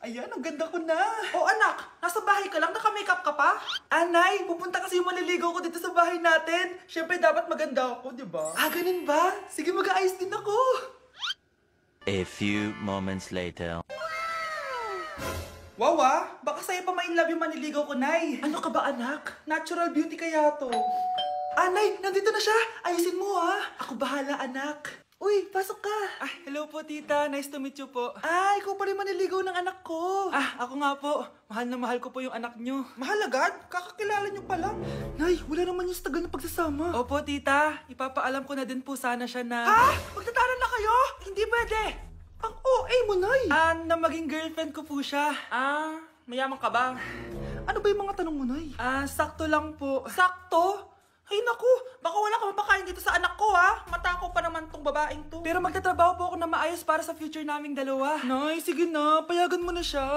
Ayan, ang ganda ko na. Oh anak, nasa bahay ka lang, naka-makeup ka pa? Anay, pupunta kasi yung maliligaw ko dito sa bahay natin. Siyempre, dapat maganda ako, di ba? Ah, ganun ba? Sige, mag-aayos din ako. A few moments later. Wow, baka sa'yo pa ma-inlove yung maniligaw ko, Nay. Ano ka ba anak? Natural beauty kaya to. Nay, nandito na siya. Ayusin mo, ha. Ako bahala anak. Uy, pasok ka. Hello po tita, nice to meet you po. Ikaw pa rin maniligaw ng anak ko. Ako nga po, mahal na mahal ko po yung anak nyo. Mahal agad? Kakakilala niyo pa lang. Nay, wala naman yung tagal na pagsasama. Opo tita, ipapaalam ko na din po sana siya na... Magtatanan na kayo? Hindi pwede! Ang OA mo, Nay. Na maging girlfriend ko po siya. Mayaman ka ba? Ano ba yung mga tanong mo, Nay? Sakto lang po. Sakto? Ay naku, baka wala ka mapakain dito sa anak ko, ha? Matako pa naman tong babaeng to. Pero magtatrabaho po ako na maayos para sa future naming dalawa. Nay, sige na, payagan mo na siya.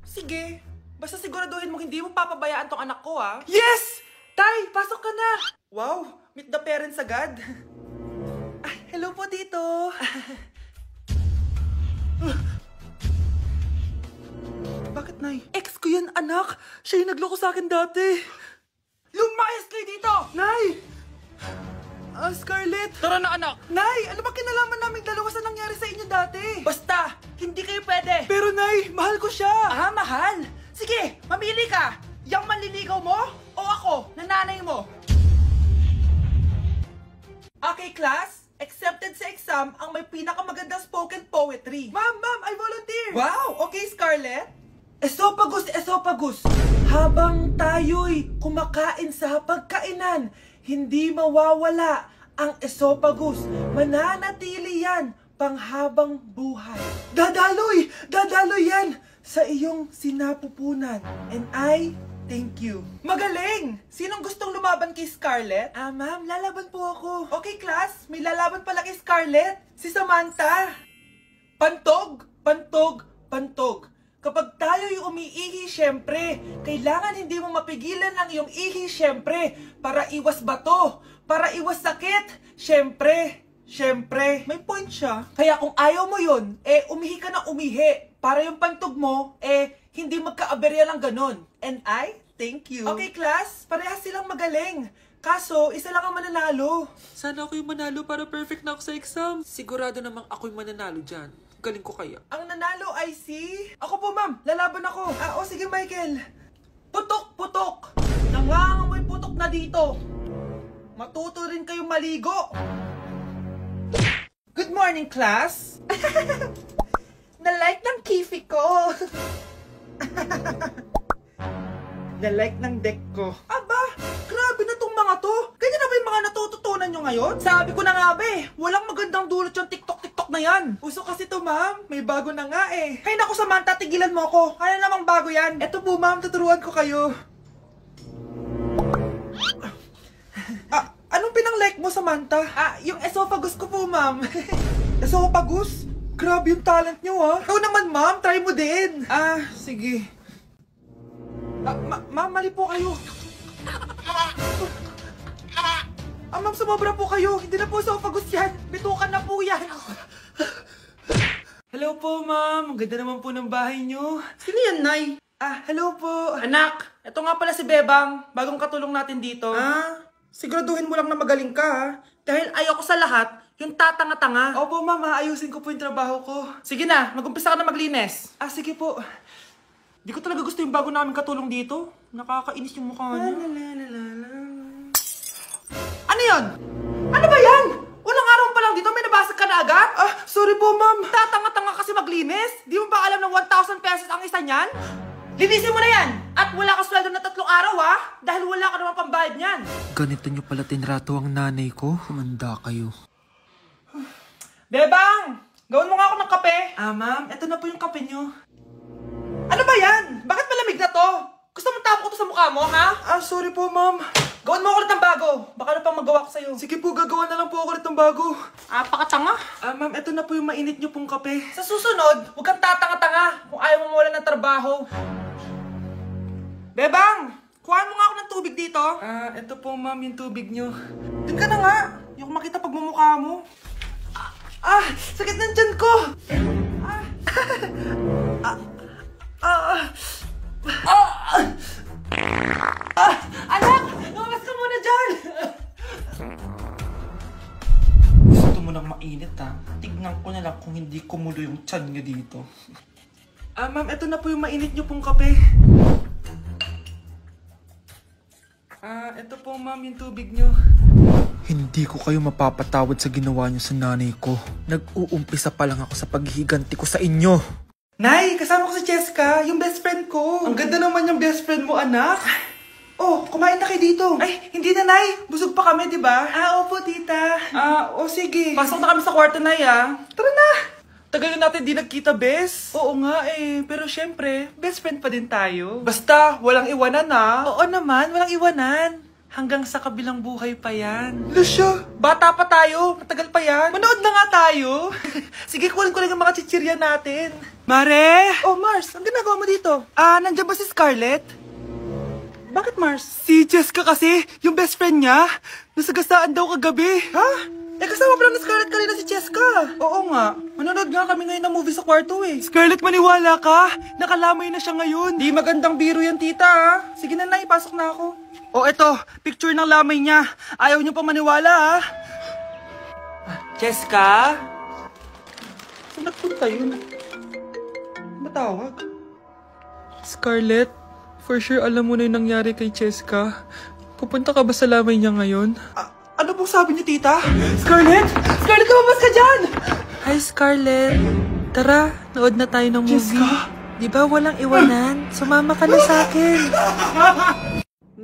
Sige, basta siguraduhin mo hindi mo papabayaan tong anak ko, ha? Yes! Tay, pasok ka na! Wow, meet the parents agad. Hello po dito. Bakit, Nay? Ex ko yan, anak. Siya yung nagloko sa akin dati. Lumayas kayo dito! Nay! Scarlett! Tara na, anak! Nay, ano ba kinalaman namin dalawa sa nangyari sa inyo dati? Basta, hindi kayo pwede! Pero Nay, mahal ko siya! Mahal? Sige, mamili ka! Yang manliligaw mo o ako, nanay mo? Okay, class. Accepted sa exam ang may pinakamagandang spoken poetry. Ma'am, I volunteer! Wow! Okay, Scarlett. Esophagus! Habang tayo'y kumakain sa pagkainan, hindi mawawala ang esophagus. Mananatili yan panghabang buhay. Dadaloy yan sa iyong sinapupunan. And I thank you. Magaling! Sinong gustong lumaban kay Scarlett? Ma'am, lalaban po ako. Okay, class. May lalaban pala kay Scarlett. Si Samantha. Pantog! Kapag tayo'y umiihi, syempre, kailangan hindi mo mapigilan ang iyong ihi, syempre, para iwas bato, para iwas sakit, syempre. May point siya. Kaya kung ayaw mo yun, umihi ka na umihi, para yung pantog mo, hindi magkaaberya lang ganon. And I thank you. Okay, class, parehas silang magaling. Kaso, isa lang ang mananalo. Sana ako yung manalo para perfect na ako sa exam. Sigurado namang ako yung mananalo dyan. Galing ko kaya. Ang nanalo ay si... Ako po, ma'am. Lalaban ako. Sige, Michael. Putok! Nangangamoy putok na dito. Matuto rin kayong maligo. Good morning, class. Na-like ng kifi ko. Na-like ng deck ko. Aba, grabe na tong mga to. Ganyan na ba yung mga natututunan nyo ngayon? Sabi ko na nga ba walang magandang dulot yung TikTok na yan. Uso kasi to, ma'am. May bago na nga eh. Hay naku, Samantha, tigilan mo ako. Ano namang bago yan? Eto po, ma'am. Tuturuan ko kayo. Anong pinang-like mo, Samantha? Yung esophagus ko po, ma'am. Esophagus? Grabe yung talent nyo, ha? Ikaw naman, ma'am. Try mo din. Sige. Ma'am, mali po kayo. Ma'am, sumobra po kayo. Hindi na po esophagus yan. Bitukan na po yan. Hello po, ma'am. Ang ganda naman po ng bahay nyo. Sino yan, Nay? Hello po. Anak, ito nga pala si Bebang. Bagong katulong natin dito. Siguraduhin mo lang na magaling ka, ha? Dahil ayoko sa lahat, yung tatanga-tanga. Opo, ma'am. Ayusin ko po yung trabaho ko. Sige na, mag-umpisa ka na maglinis. Sige po. Di ko talaga gusto yung bago namin katulong dito. Nakakainis yung mukha niya. Ano yun? Ano ba yan? Unang araw pa lang dito, may nabasag ka na agad? Sorry po, ma'am. Tatanga-tanga kasi maglinis? Di mo ba alam ng 1,000 pesos ang isa niyan? Linisin mo na yan! At wala ka sweldo na 3 araw, ha? Dahil wala ka naman pambayad niyan. Ganito nyo pala tinrato ang nanay ko. Humanda kayo. Bebang! Gawin mo nga ako ng kape. Ma'am. Ito na po yung kape nyo. Ano ba yan? Bakit malamig na to? Gusto mo tapo ko to sa mukha mo, ha? Sorry po, ma'am. Gawin mo ako ulit ng bago. Baka na pang magawa ko sa'yo. Sige po, gagawa na lang po ako ulit ng bago. Pakatanga. Ma'am, ito na po yung mainit nyo pong kape. Sa susunod, huwag kang tatanga-tanga kung ayaw mo mawala ng trabaho. Bebang! Kuhaan mo nga ako ng tubig dito. Ito po, ma'am, yung tubig nyo. Doon ka na nga. Yung makita pagmumukha mo. Sakit ng tiyan ko! Anak! Lumabas ka muna dyan! Gusto mo nang mainit ha? Tignan ko na lang kung hindi kumulo yung tiyan niya dito. Ma'am, eto na po yung mainit niyo pong kape. Eto po ma'am yung tubig niyo. Hindi ko kayo mapapatawad sa ginawa niyo sa nanay ko. Nag-uumpisa pa lang ako sa paghihiganti ko sa inyo. Nay, kasama ko si Cheska, yung best friend ko. Ang ganda naman yung best friend mo, anak. Oh, kumain na kayo dito. Ay, hindi na, Nay. Busog pa kami, di ba? Opo, tita. Sige. Pasok na kami sa kwarto, Nay, Tara na. Tagal na natin di nagkita, bes. Oo nga, Pero syempre, best friend pa din tayo. Basta, walang iwanan, Oo naman, walang iwanan. Hanggang sa kabilang buhay pa yan. Lusyo, bata pa tayo. Matagal pa yan. Manood na nga tayo. Sige, kunin ko lang ang mga chichirya natin. Mare! Oh, Mars, ang ginagawa mo dito? Nandiyan ba si Scarlett? Bakit, Mars? Si Jessica kasi, yung best friend niya, nasagasaan daw kagabi. Ha? Kasama pala ni Scarlett kanina si Jessica. Oo nga. Manonood nga kami ngayon ng movie sa kwarto Scarlett, maniwala ka. Nakalamay na siya ngayon. Di magandang biro yan, tita Sige na, Nay, pasok na ako. Eto, picture ng lamay niya. Ayaw niyo pa maniwala, Jessica? Saan nagpunta yun? Matawag? Scarlett, for sure alam mo na yung nangyari kay Jessica. Pupunta ka ba sa lamay niya ngayon? Ano pong sabi niyo, tita? Scarlett! Scarlett, lumabas ka dyan! Hi, Scarlett. Tara, nood na tayo ng movie. Jessica? Di ba walang iwanan? Sumama ka na sa akin.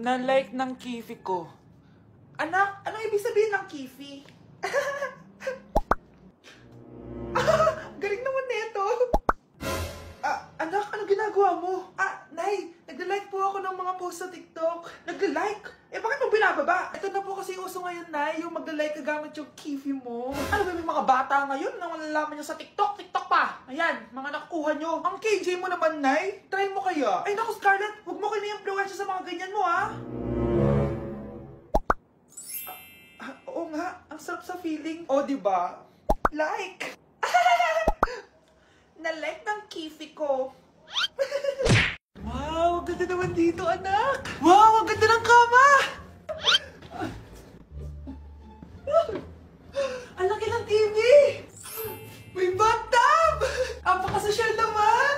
Na-like ng kifi ko. Anak, anong ibig sabihin ng kifi? Galing naman nito. Anak, anong ginagawa mo? Nay, nagla-like po ako ng mga post sa TikTok. Nagla-like? Bakit mo binababa? Ito na po kasi uso ngayon, Nay, yung magla-like ka gamit yung kifi mo. Ano ba yung mga bata ngayon na malalaman nyo sa TikTok? TikTok pa! Ayan, mga nakukuha nyo. Ang KJ mo naman, Nay. Try mo kaya. Ay, naku, Scarlett, huwag mo kayo na-influensya sa mga ganyan mo, Oo nga, ang sarap sa feeling. Diba? Like! Na-like ng kifi ko. Wow, ang ganda naman dito, anak. Wow, ang ganda ng kama. Ang laki ng TV. May bathtub. Apakasosyal naman.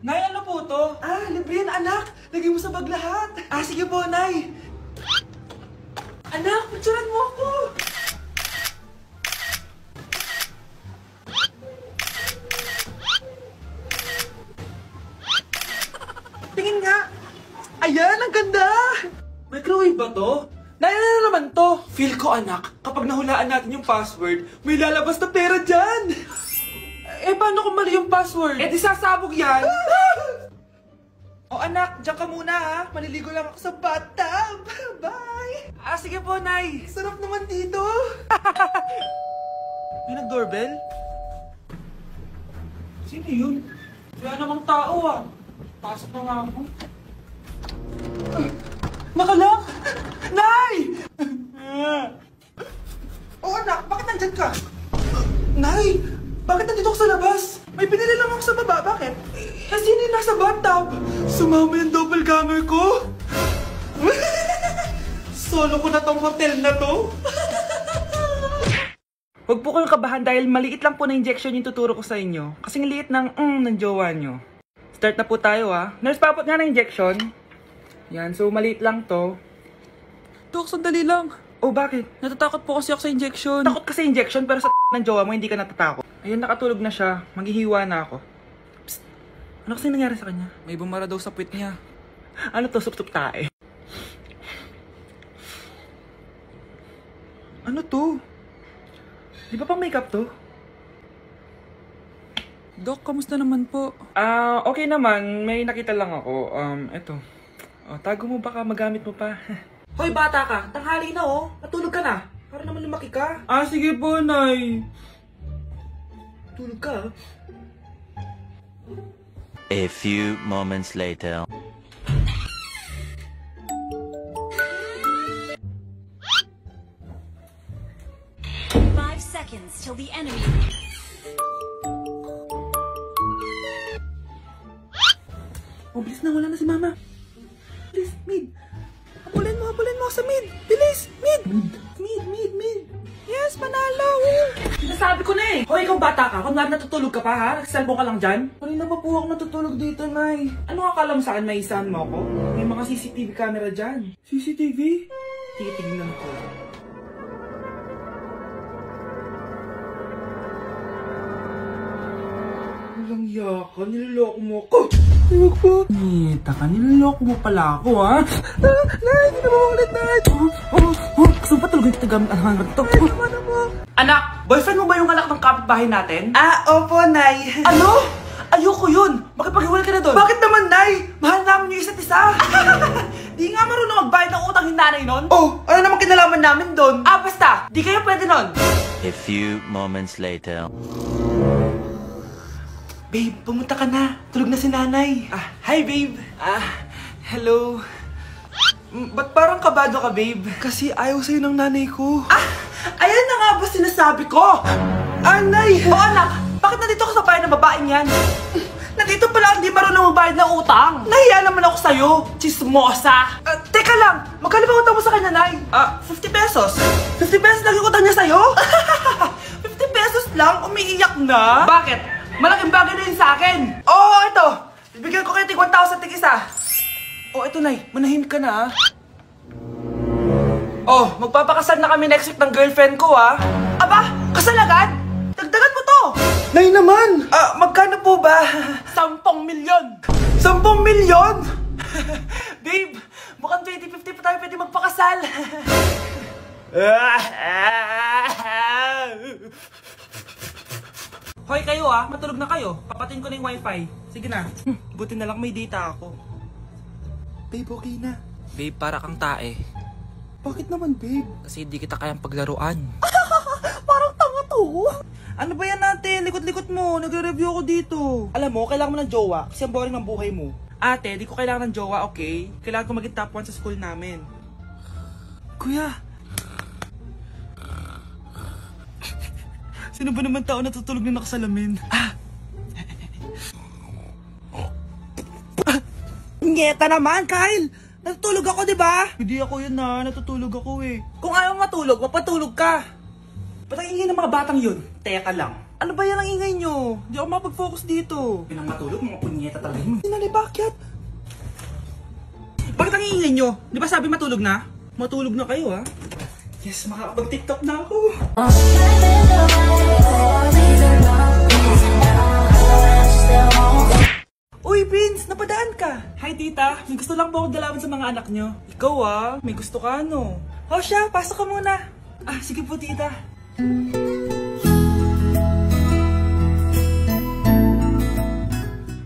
Nay, ano po to? Libre yan, anak. Lagay mo sa bag lahat. Sige po, Nay. Anak, picturean mo ako. Tingin nga. Ayan, ang ganda. Microwave ba to? Nay, ano naman to? Feel ko, anak, kapag nahulaan natin yung password, may lalabas na pera dyan. Paano kung mali yung password? Di sasabog yan. Anak, dyan ka muna Maliligo lang ako sa bathtub. Bye. Sige po, Nay. Sarap naman dito. May nag-doorbell? Sino yun? Wala namang tao Pasok na nga ako. Nakalak! Nay! Anak, bakit nandyan ka? Nay! Bakit nandito ako sa labas? May pinili lang ako sa baba, bakit? Sino yung nasa bathtub? Sumama yung doppelganger ko? Solo ko na tong hotel na to? Huwag po kayong kabahan dahil maliit lang po na injection yung tuturo ko sa inyo. Kasing liit ng jowa nyo. Start na po tayo Nurse, papot nga na injection. Yan, so maliit lang to. Dok, sandali lang. Bakit? Natatakot po kasi ako sa injection. Takot ka sa injection pero sa ng jowa mo hindi ka natatakot. Ayun, nakatulog na siya. Maghihiwa na ako. Psst. Ano kasi nangyari sa kanya? May bumara daw sa puwit niya. Ano to? Sup-sup tae. Ano to? Di ba pang makeup to? Dok, kamusta naman po? Okay naman. May nakita lang ako. Eto. Tago mo baka magamit mo pa. Hoy, bata ka. Tanghali na Matulog ka na. Para naman lumaki ka. Sige po, Nay. Tulog ka A few moments later. Seconds till the enemy. Oh, bilis na, wala na si Mama. Bilis, mid. Habulin mo sa mid. Bilis, mid. Mid. Yes, panalo. Sinasabi ko na eh. Hoy, ikaw bata ka. Kung natutulog ka pa ha? Nagsalbo ka lang dyan? Kanina pa po ako natutulog dito, Nay. Ano akala mo sa akin, maisahan mo ako? May mga CCTV camera dyan. CCTV? Titignan ko. Walang yaka, niloloko mo ako. Huwag po. Nita ka, niloloko mo pala ako, ha? Nay, hindi na mamakulit, Nay. Gusto mo pa talaga yung tagamit ang hangat to? Nay, naman mo. Anak, boyfriend mo ba yung anak ng kapitbahay natin? Opo, Nay. Ano? Ayoko yun. Makipaghiwalay ka na doon. Bakit naman, Nay? Mahal namin yung isa't isa. Di nga marunong magbayad ng utang yung nanay nun? Oh, ano naman kinalaman namin doon? Basta. Di kayo pwede nun. A few moments later. Babe, pumunta ka na. Tulog na si nanay. Hi, babe. Hello. Ba't parang kabado ka, babe? Kasi ayaw sa'yo ng nanay ko. Ayan na nga ba sinasabi ko? Nay! O anak, bakit nandito ka sa bahay ng babaeng yan? Nandito pala hindi marunong magbayad ng utang. Nahiya naman ako sa'yo, chismosa. Teka lang, magkano ba utang mo sa kanya, Nay? 50 pesos. 50 pesos lang yung utang niya sa'yo? 50 pesos lang? Umiiyak na? Bakit? Malaking bagay na yun sa akin. Oo, ito. Bibigyan ko kayo tig 1,000 tig isa. Ito, Nay. Manahimik ka na, magpapakasal na kami next week ng girlfriend ko, ha? Aba, kasal agad? Dagdagan mo to. Nay naman! Magkano po ba? 10 milyon. 10 milyon? Babe, mukhang 2050 pa tayo pwede magpakasal. Hoy kayo matulog na kayo. Papatin ko na yung wifi. Sige na. Buti na lang may data ako. Babe, okay na. Babe, para kang tae. Bakit naman, babe? Kasi di kita kayang paglaruan. Parang tanga to. Ano ba yan ate? Likot-likot mo. Nagre-review ako dito. Alam mo, kailangan mo ng jowa kasi ang boring ng buhay mo. Ate, di ko kailangan ng jowa, okay? Kailangan ko maging top 1 sa school namin. Kuya, sino ba naman tao natutulog na nakasalamin? Ngeta naman, Kyle! Natutulog ako, di ba? Hindi ako yun natutulog ako eh. Kung ayaw matulog, mapatulog ka. Ba't ang ingay ng mga batang yun? Teka lang. Ano ba yan ang ingay nyo? Di ako mapag-focus dito. Pinang matulog, mga punyeta talaga yun. Sinali, bakit? Bakit ang ingay nyo? Di ba sabi matulog na? Matulog na kayo Yes, makakapag-tiktok na ako. Uy, Prince! Napadaan ka! Hi, tita! May gusto lang po akong dalawin sa mga anak nyo. Ikaw may gusto ka siya, pasok ka muna. Sige po, tita.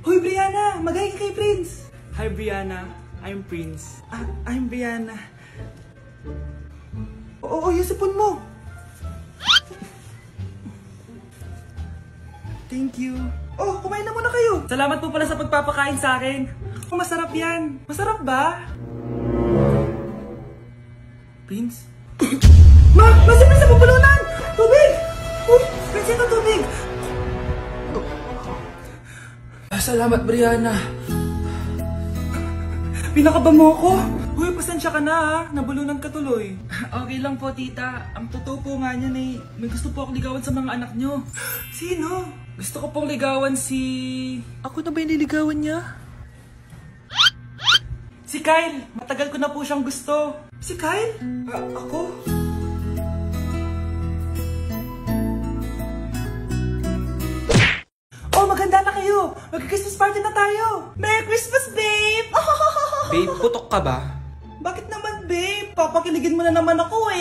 Hoy, Brianna! Magay ka kay Prince! Hi, Brianna. I'm Prince. I'm Brianna. Oo, yung sipon mo. Thank you. Kumain na muna kayo. Salamat po pala sa pagpapakain sa akin. Masarap yan. Masarap ba? Prince? Masipin sa pupulunan! Tubig! Prince, ito tubig! Salamat, Brianna. Pinakaba mo ako? Uy, pasensya ka na nabulunan ka tuloy. Okay lang po, tita. Ang totoo po nga niyan may gusto po akong ligawan sa mga anak nyo. Sino? Gusto ko pong ligawan si... Ako na ba yung niligawan niya? Si Kyle. Matagal ko na po siyang gusto. Si Kyle? Ako? Maganda na kayo. Mag-Christmas party na tayo. Merry Christmas, babe! Babe, putok ka ba? Bakit naman, babe? Papakiligin mo na naman ako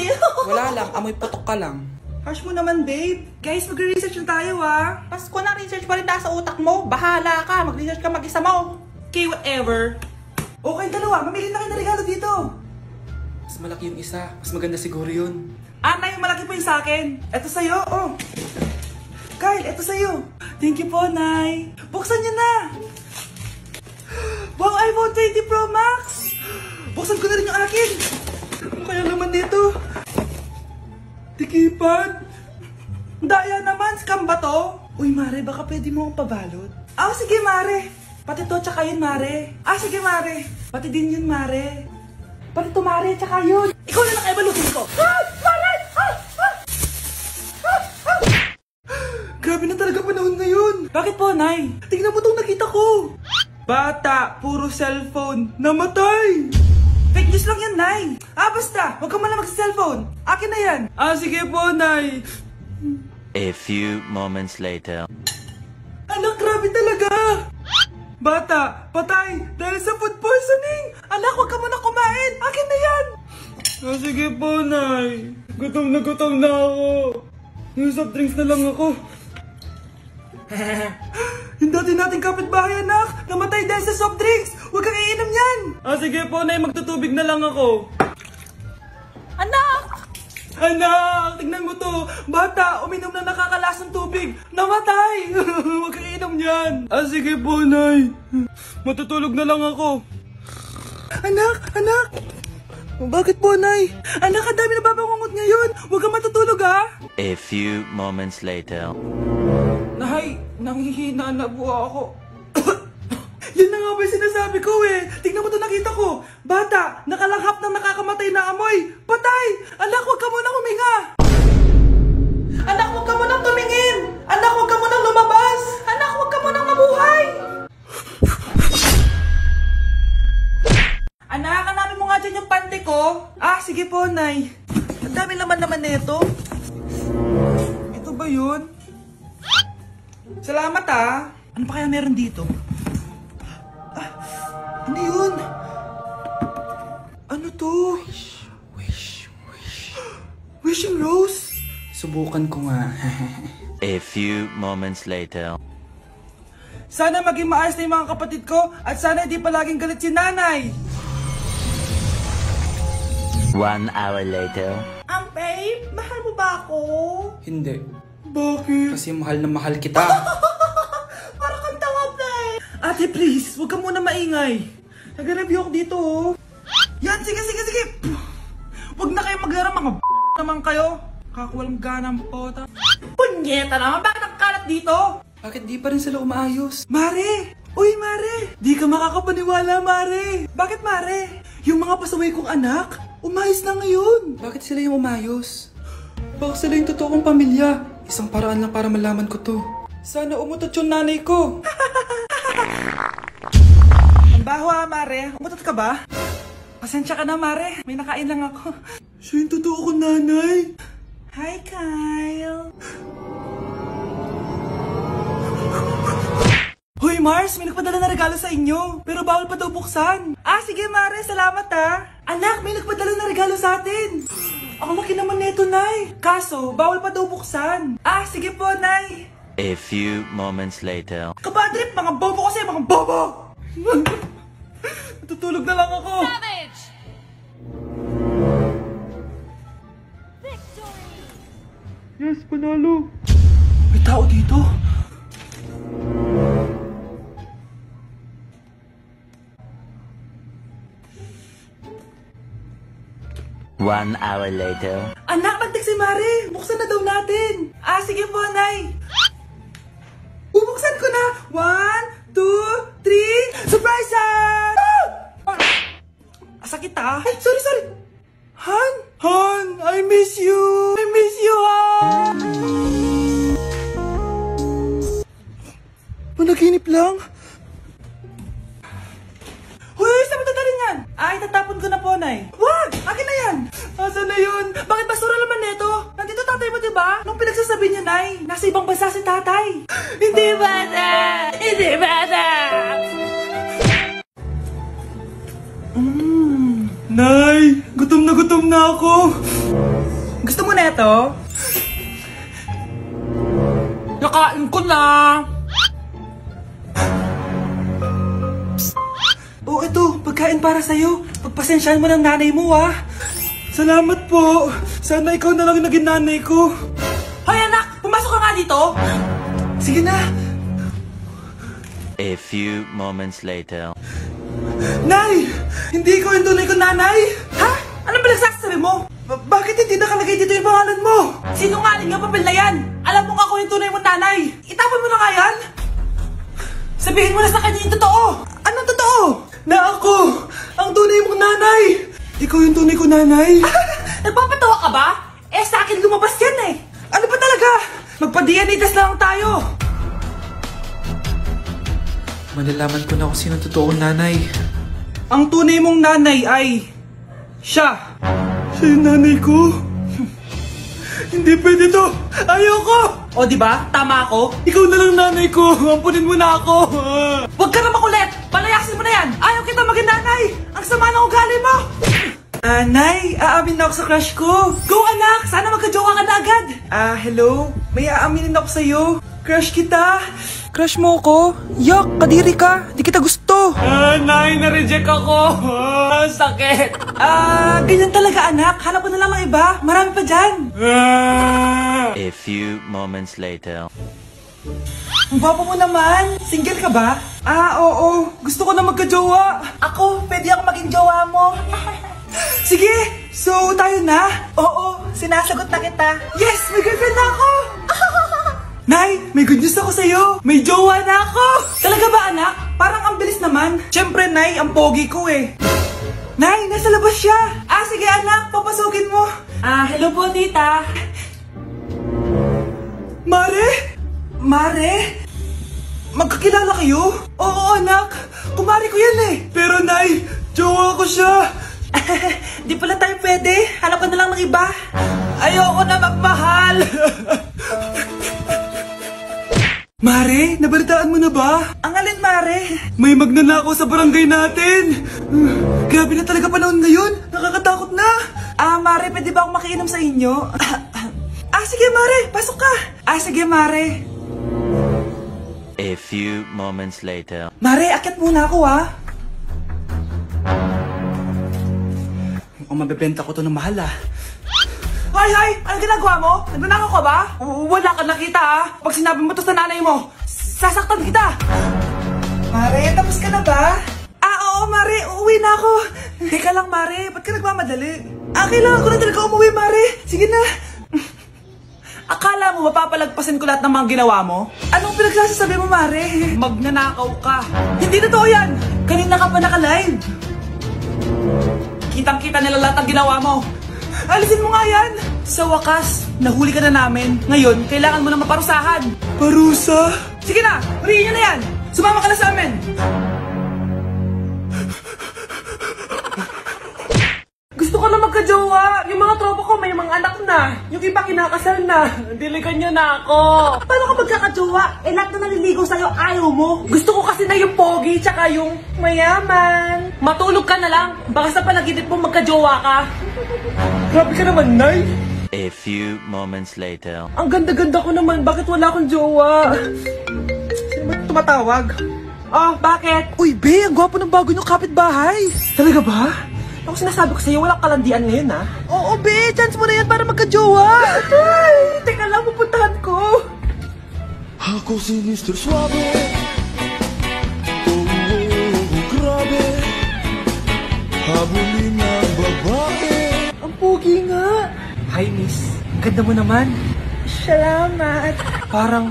Wala lang, amoy putok ka lang. Harsh mo naman, babe. Guys, magre-research na tayo, Pasko na, research pa rin sa utak mo. Bahala ka. Mag-research ka mag-isa mo. Okay, whatever. Okay, dalawa. Mamili na kayo ng regalo dito. Mas malaki yung isa. Mas maganda siguro yun. Nay, yung malaki po yung sa akin. Eto sa'yo, Kyle, eto sa'yo. Thank you po, Nay. Buksan niyo na. Wow, iPhone 20 Pro Max. Buksan ko na rin yung akin. Ano kaya naman dito? Tikipad. Daya naman, scam ba to? Uy, Mare, baka pwede mo akong pabalot. Sige, Mare. Pati to, tsaka yun, Mare. Ah, sige, Mare. Pati din yun, Mare. Pati to, Mare, tsaka yun. Ikaw na lang kaya balutin ko. Ah! Mare! Ah! Ah! Ah! Ah! Grabe na talaga panahon ngayon. Bakit po, Nay? Tingnan mo itong nakita ko. Bata, puro cellphone, namatay. Fake news lang yan, Nay. Ah, basta, huwag ka malang mag-cellphone. Akin na yan. Ah, sige po, Nay. A few moments later. Anak, grabe talaga. Bata, patay dahil sa food poisoning. Anak, huwag ka muna kumain. Akin na yan. Ah, sige po, Nay. Gutom na ako. Yung soft drinks na lang ako. Yung dati nating kapitbahay, anak. Namatay dahil sa soft drinks. Huwag kang iinom yan. Ah, sige po, Nay. Magtutubig na lang ako. Anak! Anak, tignan mo to. Bata, uminom na nakakalasang tubig. Namatay. Huwag kang iinom yan. Ah, sige po, Nay. Matutulog na lang ako. Anak. Bakit po, Nay? Anak, ang dami na babangungot ngayon. Huwag kang matutulog, ha? A few moments later. Nay, nanghihina na po ako. Yan na nga ba yung sinasabi ko eh. Tingnan mo to, nakita ko. Bata, nakalanghap ng nakakamatay na amoy. Patay! Anak, huwag ka munang huminga. Anak, huwag ka munang tumingin. Anak, huwag ka munang lumabas. Anak, huwag ka munang mabuhay. Anak, hanapin mo nga dyan yung pante ko. Ah, sige po, Nay. Ang dami naman nito. Ito ba yun? Salamat, ah. Ano pa kaya meron dito? Ano yun? Ano to? Wishing rose? Subukan ko nga. A few moments later. Sana maging maayos na yung mga kapatid ko at sana hindi palaging galit si nanay. 1 hour later. Ang babe, mahal mo ba ako? Hindi. Bakit? Kasi mahal na mahal kita. Parang kang tanga, babe. Ate, please, huwag ka muna maingay. Nag-review ako dito, oh. Yan, sige. Huwag na kayo maglaro, mga naman kayo. Kakuwalang ganang pota. Punyeta naman, bakit ang kalat dito? Bakit di pa rin sila umaayos? Mare! Uy, Mare! Di ka makakapaniwala, Mare! Bakit, Mare? Yung mga pasaway kong anak, umayos na ngayon. Bakit sila yung umayos? Baka sila yung totoo kong pamilya. Isang paraan lang para malaman ko to. Sana umutot yung nanay ko. Ang baho, Mare. Umutot ka ba? Pasensya ka na, Mare. May nakain lang ako. Siya yung totoo kong nanay. Hi, Kyle. Hoy, Mars, may nagpadala na regalo sa inyo. Pero bawal pa daw buksan. Ah, sige, Mare. Salamat, ha. Anak, may nagpadala na regalo sa atin. Ang laki naman neto, Nay. Kaso, bawal pa daw buksan. Ah, sige po, Nay. A few moments later. Kabadrip, mga bobo kasi, mga bobo! Natutulog na lang ako. Savage! Yes, panalo. May tao dito. One hour later. Anak, nag-text si Mare. Buksan na daw natin. Ah, sige po, Nay. Bubuksan ko na. 1, 2, 3. Surprise! Sakit, ah. Ay, sorry. Han, I miss you. Han. Managinip lang. Hoy, saan mo dadalhin yan? Ay, tatapon ko na po, Nay. Wag! Akin na yan! Asan na yun? Bakit basura naman neto? Nandito tatay mo, diba? Nung pinagsasabi niya, Nay, nasa ibang bansa si tatay. Hindi bata! Nay, gutom na ako. Gusto mo neto? Nakain ko na. Oh, ito, pagkain para sa'yo. Pagpasensyahan mo ng nanay mo, ha? Salamat po. Sana ikaw na lang yung naging nanay ko. Hoy, anak! Pumasok ka nga dito! Sige na. A few moments later. Nay! Hindi ko yung tunay kong nanay! Ha? Anong pinagsasabi mo? Bakit hindi nakalagay dito yung pangalan mo? Sinungaling nga papel na yan! Alam mo nga ako yung tunay mong nanay! Itapon mo na nga yan! Sabihin mo na sa kanya yung totoo! Anong totoo? Na ako, ang tunay mong nanay! Ikaw yung tunay ko nanay? Nagpapatawa ka ba? Eh sa akin lumabas yan eh! Ano ba talaga? Magpa-DNA test lang tayo! Malalaman ko na kung sino totoong nanay. Ang tunay mong nanay ay... siya! Siya yung nanay ko? Hindi pwede to! Ayoko! O diba? Tama ako? Ikaw na lang nanay ko! Ampunin mo na ako! Huwag ka na makulit! Palayasin mo na yan! Ayaw kita maging nanay! Ang sama ng ugali mo! Nanay, aamin na ako sa crush ko! Go anak! Sana magka-jowa ka na agad! Hello? May aaminin ako sa'yo. Crush kita! Crush mo ako? Yak, kadiri ka. Di kita gusto. Nay, na-reject ako! Sakit! Ganyan talaga anak. Hanap ko na lang ang iba. Marami pa dyan. A few moments later. Ang gwapo mo naman. Single ka ba? Oo. Gusto ko na magka-jowa. Ako, pwede ako maging jowa mo. Sige, so tayo na? Oo, sinasagot na kita. Yes, may girlfriend na ako! Nay, may good news ako sa'yo. May jowa na ako. Talaga ba anak? Parang ang bilis naman. Siyempre, Nay, ang pogi ko eh. Nay, nasa labas siya. Sige anak, papasukin mo. Hello po, tita. Mare? Mare? Magkakilala kayo? Oo, anak. Kumari ko yan eh. Pero, Nay, jowa ko siya. Di pala tayo pwede. Hanap ka na lang ng iba. Ayoko na magmahal. Mare, nabalitaan mo na ba? Ang alin, Mare? May magnanakaw sa barangay natin. Grabe na talaga panahon ngayon. Nakakatakot na. Mare, pwede ba akong makiinom sa inyo? Sige, Mare. Pasok ka. Sige, Mare. A few moments later. Mare, akyat muna ako, Mukhang mabibenta ko to ng mahal, Hay! Ano ginagawa mo? Nagnanakaw ka ba? Wala ka nakita, Pag sinabi mo to sa nanay mo, sasaktan kita! Mare, tapos ka na ba? Oo, Mare. Uuwi na ako. Teka lang, Mare. Ba't ka nagmamadali? Kailangan ko na talaga umuwi, Mare. Sige na. Akala mo mapapalagpasin ko lahat ng mga ginawa mo? Anong pinagsasasabi mo, Mare? Magnanakaw ka. Hindi totoo yan. Kanina ka pa naka-live. Kitang-kita nila lahat ng ginawa mo. Alisin mo nga yan! Sa wakas, nahuli ka na namin. Ngayon, kailangan mo na maparusahan. Parusa? Sige na! Huriin nyo na yan! Sumama ka na sa amin! Gusto ko na magka-jowa. Yung mga tropa ko may mga anak na. Yung iba kinakasal na. Diligan nyo na ako. Paano ka magkaka-jowa? Lahat na naliligo sa'yo, ayaw mo. Gusto ko kasi na yung pogi, tsaka yung mayaman. Matulog ka na lang. Baka sa panaginip mo magka-jowa ka. Grabe ka naman, Nay. A few moments later. Ang ganda-ganda ko naman. Bakit wala akong jowa? Sino ba tumatawag? Bakit? Uy, Be, ang gwapo ng bago niyong kapitbahay. Talaga ba? Ako sinasabi ko sa'yo, walang kalandian ngayon, Oo, Be, chance mo na yan para magka-jowa. Ay, teka lang, pupuntahan ko. Ako si Mr. Suave. Grabe. Habulin ng babae. Ang pogi nga. Hi, miss. Ang ganda mo naman. Salamat. Parang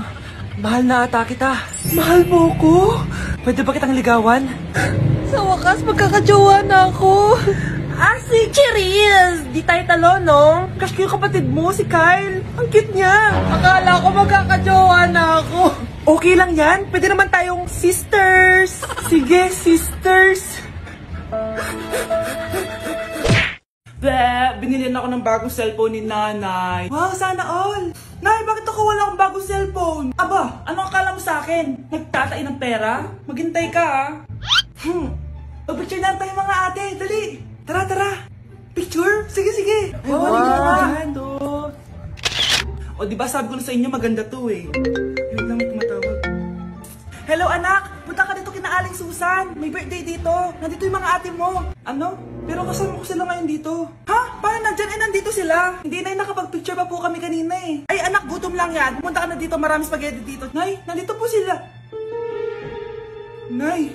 mahal na ata kita. Mahal mo ko? Pwede ba kitang ligawan? Sa wakas, magkakajowa na ako. Si Cherise! Di tayo talo, no? Crush ko yung kapatid mo, si Kyle. Ang cute niya. Akala ko magkakajowa na ako. Okay lang yan. Pwede naman tayong sisters. Sige, sisters. Binili na ako ng bagong cellphone ni nanay. Wow, sana all. Nay, bakit ako wala akong bagong cellphone? Aba, ano akala mo sa akin? Nagtatain ng pera? Maghintay ka, Picture na tayo mga ate, dali. Tara. Picture? Sige. Ay, wow. O, diba sabi ko na sa inyo maganda to eh. Wait lang, may tumatawag. Hello anak, punta ka dito kina Aling Susan. May birthday dito. Nandito yung mga ate mo. Ano? Pero kasama ko sila ngayon dito. Ha? Paano nandyan? Nandito sila. Hindi na nakapag-picture pa po kami kanina eh. Ay anak, gutom lang yan. Pumunta ka na dito, marami spaghetti dito. Nay, nandito po sila. Nay.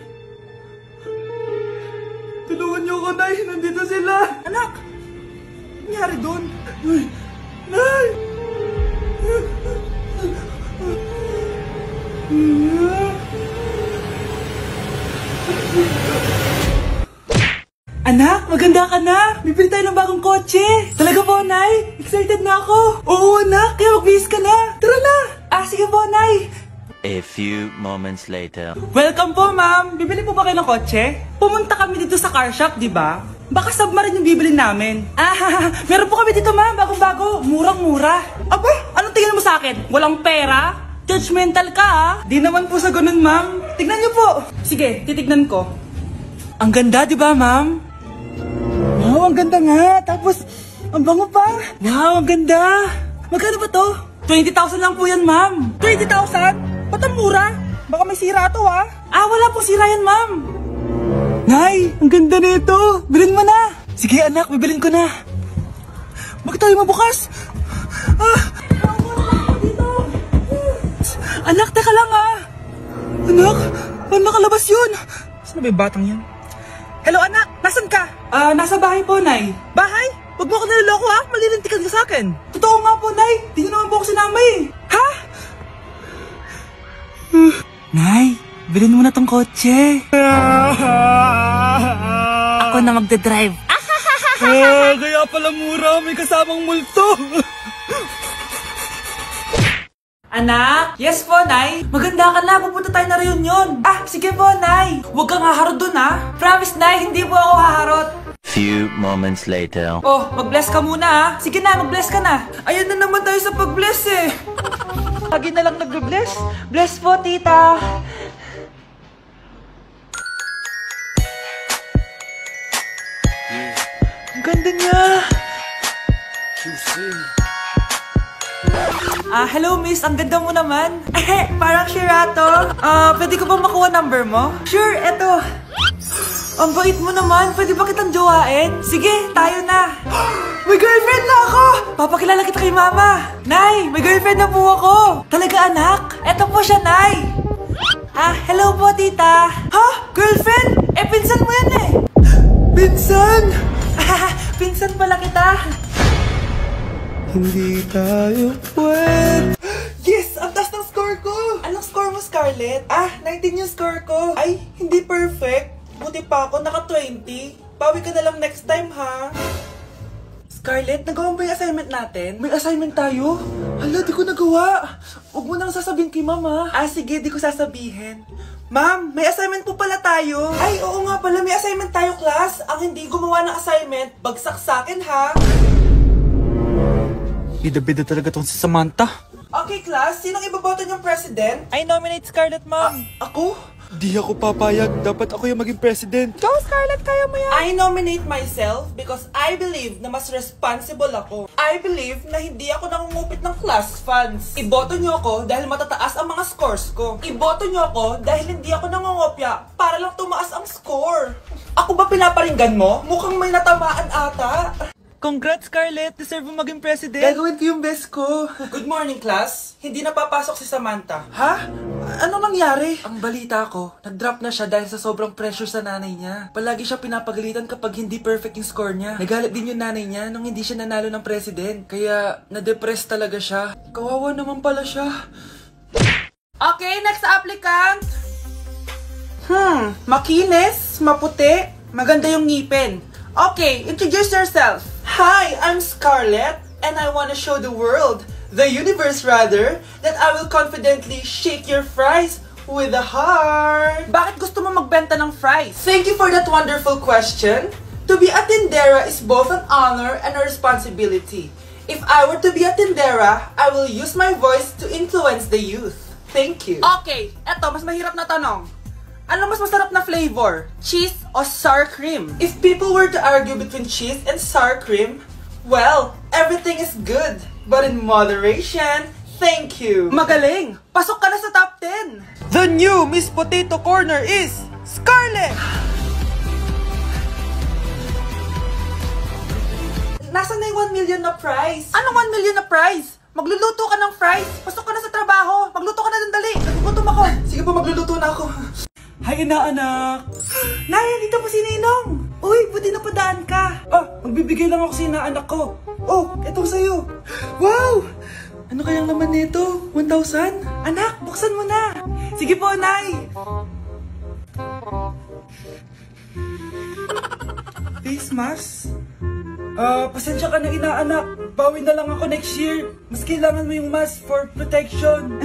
Tulungan niyo ako, Nay. Nandito sila. Anak! Ano nangyari doon? Nay! Anak, maganda ka na. Bibili tayo ng bagong kotse. Talaga po, Nay? Excited na ako. Oo, anak. Kaya magbihis ka na. Tara na. Sige po, Nay. A few moments later. Welcome po, ma'am. Bibili po ba kayo ng kotse? Pumunta kami dito sa car shop, di ba? Baka submarine yung bibili namin. Meron po kami dito, ma'am. Bagong-bago. Murang-mura. Aba, anong tingin mo sa akin? Walang pera? Judgmental ka, ah. Di naman po sa ganun, ma'am. Tignan niyo po. Sige, titignan ko. Ang ganda, di ba, ma'am? Wow, ang ganda nga. Tapos, ang bango pa. Wow, ang ganda. Magkano ba to? 20,000 lang po yan, ma'am. 20,000? Ba't ang mura? Baka may sira to, ha? Wala pong sira yan, ma'am. Nay, ang ganda nito. Bilhin mo na. Sige, anak, bibilin ko na. Bakit tayo mabukas? Anak, teka lang, ha? Anak, paano nakalabas yun? Saan na ba yung batang yan? Hello, anak! Nasaan ka? Nasa bahay po, Nay. Bahay? Huwag mo ako niloloko, ha? Malilintikan ka sa akin. Totoo nga po, Nay. Di niyo naman po ako sinama, eh. Ha? Nay, bilhin mo na tong kotse. Ako na magdadrive. Kaya pala mura. May kasamang multo. Anak? Yes po, Nay. Maganda ka na. Pupunta tayo na reunion. Sige po, Nay. Huwag kang haharot dun, ha? Promise, Nay. Hindi po ako haharot. Few moments later. Oh, mag-bless ka muna, ha? Sige na, mag-bless ka na. Ayan na naman tayo sa pag-bless, eh. Lagi na lang nagbe-bless. Bless po, tita. Ang ganda niya. Hello, miss. Ang ganda mo naman. Parang Sherato. Pwede ko ba makuha number mo? Sure, eto. Ang bait mo naman. Pwede ba kitang jowain? Sige, tayo na. May girlfriend na ako! Papakilala kita kay mama. Nay, may girlfriend na po ako. Talaga, anak? Eto po siya, Nay. Hello po, tita. Ha? Girlfriend? Pinsan mo yan, eh. Pinsan? Pinsan pala kita. Hindi tayo pwede. Yes! Ang taas ng score ko! Anong score mo, Scarlett? 19 yung score ko. Ay, hindi perfect. Buti pa ako, naka 20. Bawi ka na lang next time, ha? Scarlett, nagawa mo ba yung assignment natin? May assignment tayo? Hala, di ko nagawa. Huwag mo nang sasabihin kay mama. Sige, di ko sasabihin. Ma'am, may assignment po pala tayo. Ay, oo nga pala, may assignment tayo, class. Ang hindi gumawa ng assignment, bagsak sa akin, ha? Bida-bida talaga tong si Samantha. Okay, class. Sinong iboboto niyong president? I nominate Scarlett, ma'am. Ako? Di ako papayag. Dapat ako yung maging president. Go, Scarlett! Kaya mo yan! I nominate myself because I believe na mas responsible ako. I believe na hindi ako nangungupit ng class funds. Iboto niyo ako dahil matataas ang mga scores ko. Iboto niyo ako dahil hindi ako nangungopya para lang tumaas ang score. Ako ba pinaparinggan mo? Mukhang may natamaan ata. Congrats, Scarlett! Deserve mo maging president. Gagawin ko yung best ko. Good morning, class. Hindi na papasok si Samantha. Ha? Ano nangyari? Ang balita ko, nag-drop na siya dahil sa sobrang pressure sa nanay niya. Palagi siya pinapagalitan kapag hindi perfect yung score niya. Nagalit din yung nanay niya nung hindi siya nanalo ng president. Kaya, na-depress talaga siya. Kawawa naman pala siya. Okay, next applicant. Makinis, maputi, maganda yung ngipin. Okay, introduce yourself. Hi, I'm Scarlett, and I want to show the world, the universe rather, that I will confidently shake your fries with a heart. Bakit gusto mo magbenta ng fries? Thank you for that wonderful question. To be a tindera is both an honor and a responsibility. If I were to be a tindera, I will use my voice to influence the youth. Thank you. Okay, eto, mas mahirap na tanong. Ano mas masarap na flavor? Cheese o sour cream? If people were to argue between cheese and sour cream, well, everything is good, but in moderation. Thank you. Magaling! Pasok ka na sa top 10! The new Miss Potato Corner is Scarlett! Nasaan na yung 1 million na prize? Anong 1 million na prize? Magluluto ka ng fries. Pasok ka na sa trabaho. Magluto ka na dun, dali. Nagugutom ako. Sige po, magluluto na ako. Hi, inaanak. Nay, dito po si Ninong. Uy, buti napadaan ka. Magbibigay lang ako sa inaanak ko. Ito sa'yo. Wow! Ano kayang laman nito? 1,000? Anak, buksan mo na. Sige po, Nay. Face mask? Pasensya ka na inaanak. Bawi na lang ako next year. Mas kailangan mo yung mask for protection.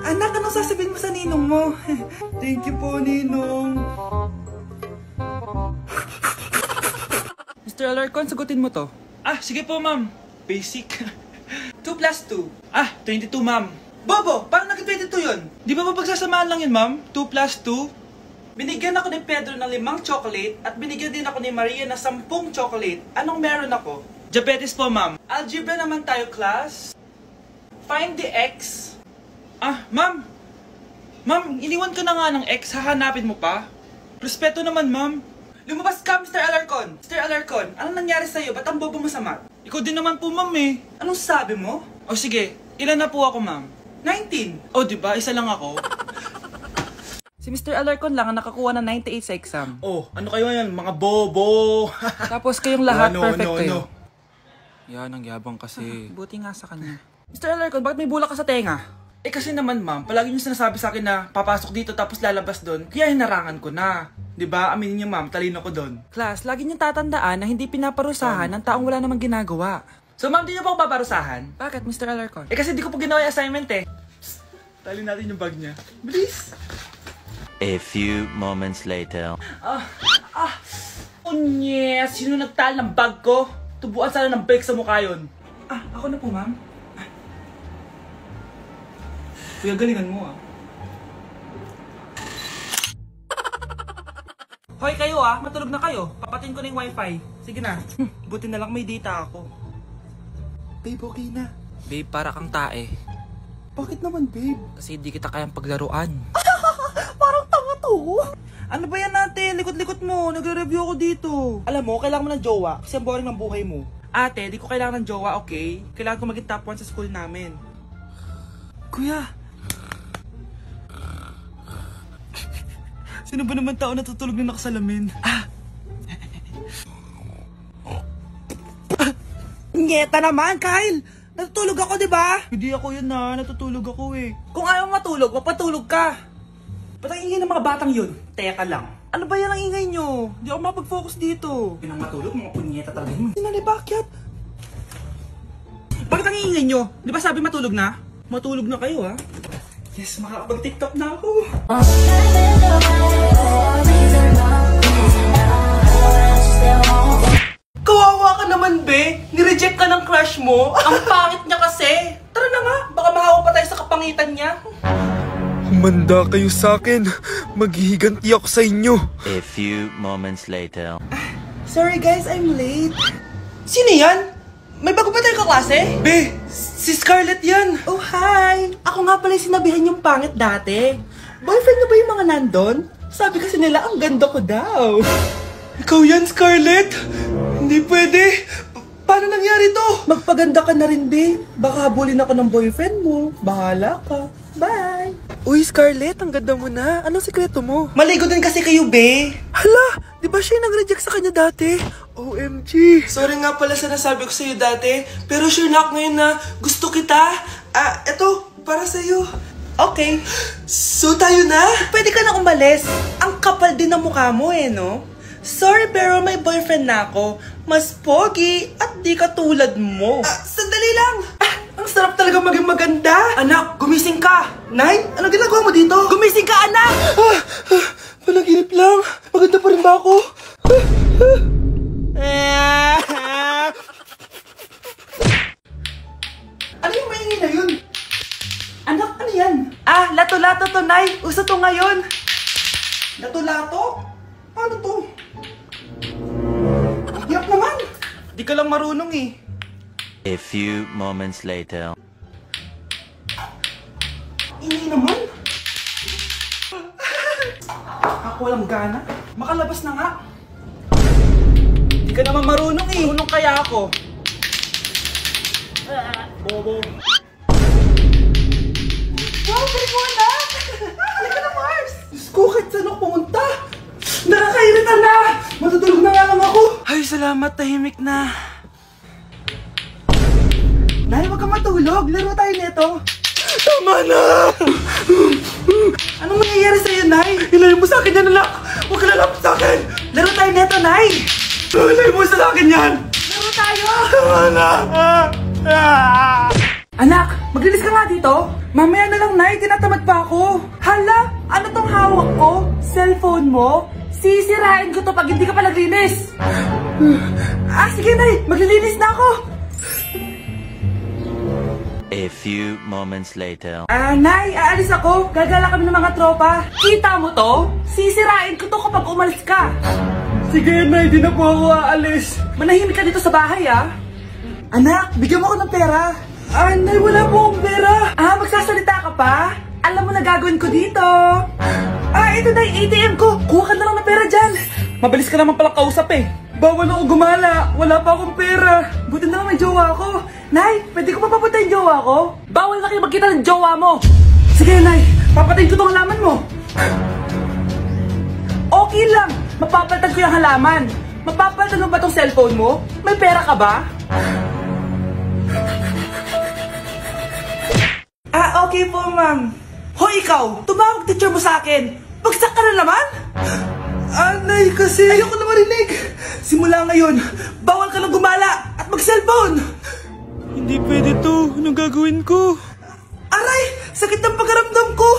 Anak, anong sasabihin mo sa ninong mo? Thank you po, ninong. Mr. Alarcon, sagutin mo to. Sige po, ma'am. Basic. 2 plus 2. 22, ma'am. Bobo, parang naging 22 yun. Di ba pagsasamahan lang yun, ma'am? 2 plus 2? Binigyan ako ni Pedro ng 5 chocolate at binigyan din ako ni Maria ng 10 chocolate. Anong meron ako? Diabetes po, ma'am. Algebra naman tayo, class. Find the x. Ma'am. Ma'am, iniwan ka na nga ng x. Hahanapin mo pa? Respeto naman, ma'am. Lumabas ka, Mr. Alarcon. Mr. Alarcon, anong nangyari sa'yo? Ba't ang bobo mo sa math? Ikaw din naman po, ma'am eh. Anong sabi mo? Sige. Ilan na po ako, ma'am? 19. Diba? Isa lang ako. Si Mr. Alarcon lang ang nakakuha ng 98 sa exam. Ano kayo yan? Mga bobo. Tapos kayong lahat perfect kayo. No. Yan, ang yabang kasi. Buti nga sa kanya. Mr. Alarcon, bakit may bulak ka sa tenga? Kasi naman, ma'am, palagi niyo sinasabi sa akin na papasok dito tapos lalabas doon. Kaya hinarangan ko na. Diba? Aminin niyo, ma'am, talino ko doon. Class, lagi niyong tatandaan na hindi pinaparusahan ng taong wala namang ginagawa. So, ma'am, di niyo po ako paparusahan? Bakit, Mr. Alarcon? Kasi di ko po ginawa yung assignment eh. Psst, tali natin yung bag niya. Bilis! A few moments later. Yes! Sino nagtal ng bag ko? Tubuan sana ng bike sa mukha yun. Ako na po, ma'am. Kuya, galingan mo Hoy kayo matulog na kayo. Papatin ko na yung wifi. Sige na. Buti na lang may data ako. Babe, okay na. Babe, para kang tae. Bakit naman, babe? Kasi hindi kita kayang paglaruan. Parang tanga to. Ano ba yan natin? Likot-likot mo. Nagre-review ako dito. Alam mo, kailangan mo ng jowa kasi ang boring ng buhay mo. Ate, di ko kailangan ng jowa, okay? Kailangan ko maging top 1 sa school namin. Kuya. Sino ba naman tao natutulog na nakasalamin? Nyeta naman, Kyle! Natutulog ako, di ba? Hindi ako yun natutulog ako eh. Kung ayaw matulog, mapatulog ka. Ba't ang ingay ng mga batang yun? Teka lang. Ano ba yan ang ingay nyo? Hindi ako mapag-focus dito. Pinang matulog, mga punyeta talaga yun. Sinalibakyat. Bakit ang ingay nyo? Di ba sabi matulog na? Matulog na kayo Yes, makakapag-tiktok na ako. Kawawa ka naman, be. Nireject ka ng crush mo. Ang pangit niya kasi. Tara na nga, baka mahawa pa tayo sa kapangitan niya. Humanda kayo sa akin. Maghihiganti ako sa inyo. A few moments later. Sorry guys, I'm late. Sino yan? May bago ba tayong kaklase? Be, si Scarlett yan. Oh, hi. Ako nga pala sinabihan yung pangit dati. Boyfriend na ba yung mga nandun? Sabi kasi nila, ang ganda ko daw. Ikaw yan, Scarlett? Hindi pwede. Paano nangyari to? Magpaganda ka na rin, be. Baka habulin ako ng boyfriend mo. Bahala ka. Bye. Uy, Scarlett, ang ganda mo na. Anong sikreto mo? Maligo din kasi kayo, be. Hala, di ba siya yung nag-reject sa kanya dati? OMG. Sorry nga pala sa nasabi ko sa'yo dati, pero sure na ako ngayon na gusto kita. Eto, para sa'yo. Okay. So tayo na? Pwede ka na umalis. Ang kapal din ng mukha mo no? Sorry pero may boyfriend na ako. Mas pogi at di katulad mo. Sandali lang. Ang sarap talaga maging maganda. Anak, gumising ka. Nay, ano ginagawa mo dito? Gumising ka, anak! Panaginip lang. Maganda pa rin ba ako? Ano yung maingay na yun? Anak, ano yan? Lato-lato to, Nay. Uso to ngayon. Lato-lato? Ano to? Iyak naman. Di ka lang marunong eh. A few moments later. Ingay naman. Ako walang gana. Makalabas na nga. Di ka naman marunong eh. Marunong kaya ako. Bobo. Wow, galing mo na! Halika na, Mars! Diyos ko, kahit saan ako pumunta. Nakakairita na! Matutulog na nga lang ako. Ay, salamat. Tahimik na. Nay, wag kang matulog. Laro tayo nito. Tama na! Anong mangyayari sa'yo, Nay? Ilayo mo sa akin yan, anak! Nay! Nay mo sa akin yan! Laro tayo! Anak, maglinis ka nga dito. Mamaya na lang, Nay. Tinatamad pa ako. Hala, ano tong hawak ko? Cellphone mo? Sisirain ko to pag hindi ka pa naglinis. Sige, Nay. Maglilinis na ako. A few moments later. Nay, aalis ako. Gagala kami ng mga tropa. Kita mo to? Sisirain ko to kapag umalis ka. Sige, Nay. Di na po ako aalis. Manahimik ka dito sa bahay, Anak, bigyan mo ko ng pera. Nay, wala po akong pera. Magsasalita ka pa? Alam mo na gagawin ko dito. Ito na yung ATM ko. Kuha ka na lang ng pera dyan. Mabilis ka naman palang kausap eh. Bawal ako gumala. Wala pa akong pera. Buti na lang may jowa ko. Nay, pwede ko mapapunta yung jowa ko? Bawal na kayo magkita ng jowa mo. Sige, Nay. Papatayin ko tong halaman mo. Okay lang. Mapapalitan ko yung halaman. Mapapalitan mo ba tong cellphone mo? May pera ka ba? Okay po, ma'am. Hoy, ikaw! Tumawag teacher mo sa akin! Bagsak ka na naman? Nay, kasi... Ayoko na marinig! Simula ngayon, bawal ka na gumala at mag-cellphone! Hindi pwede to. Anong gagawin ko? Aray! Sakit ng pagkaramdam ko!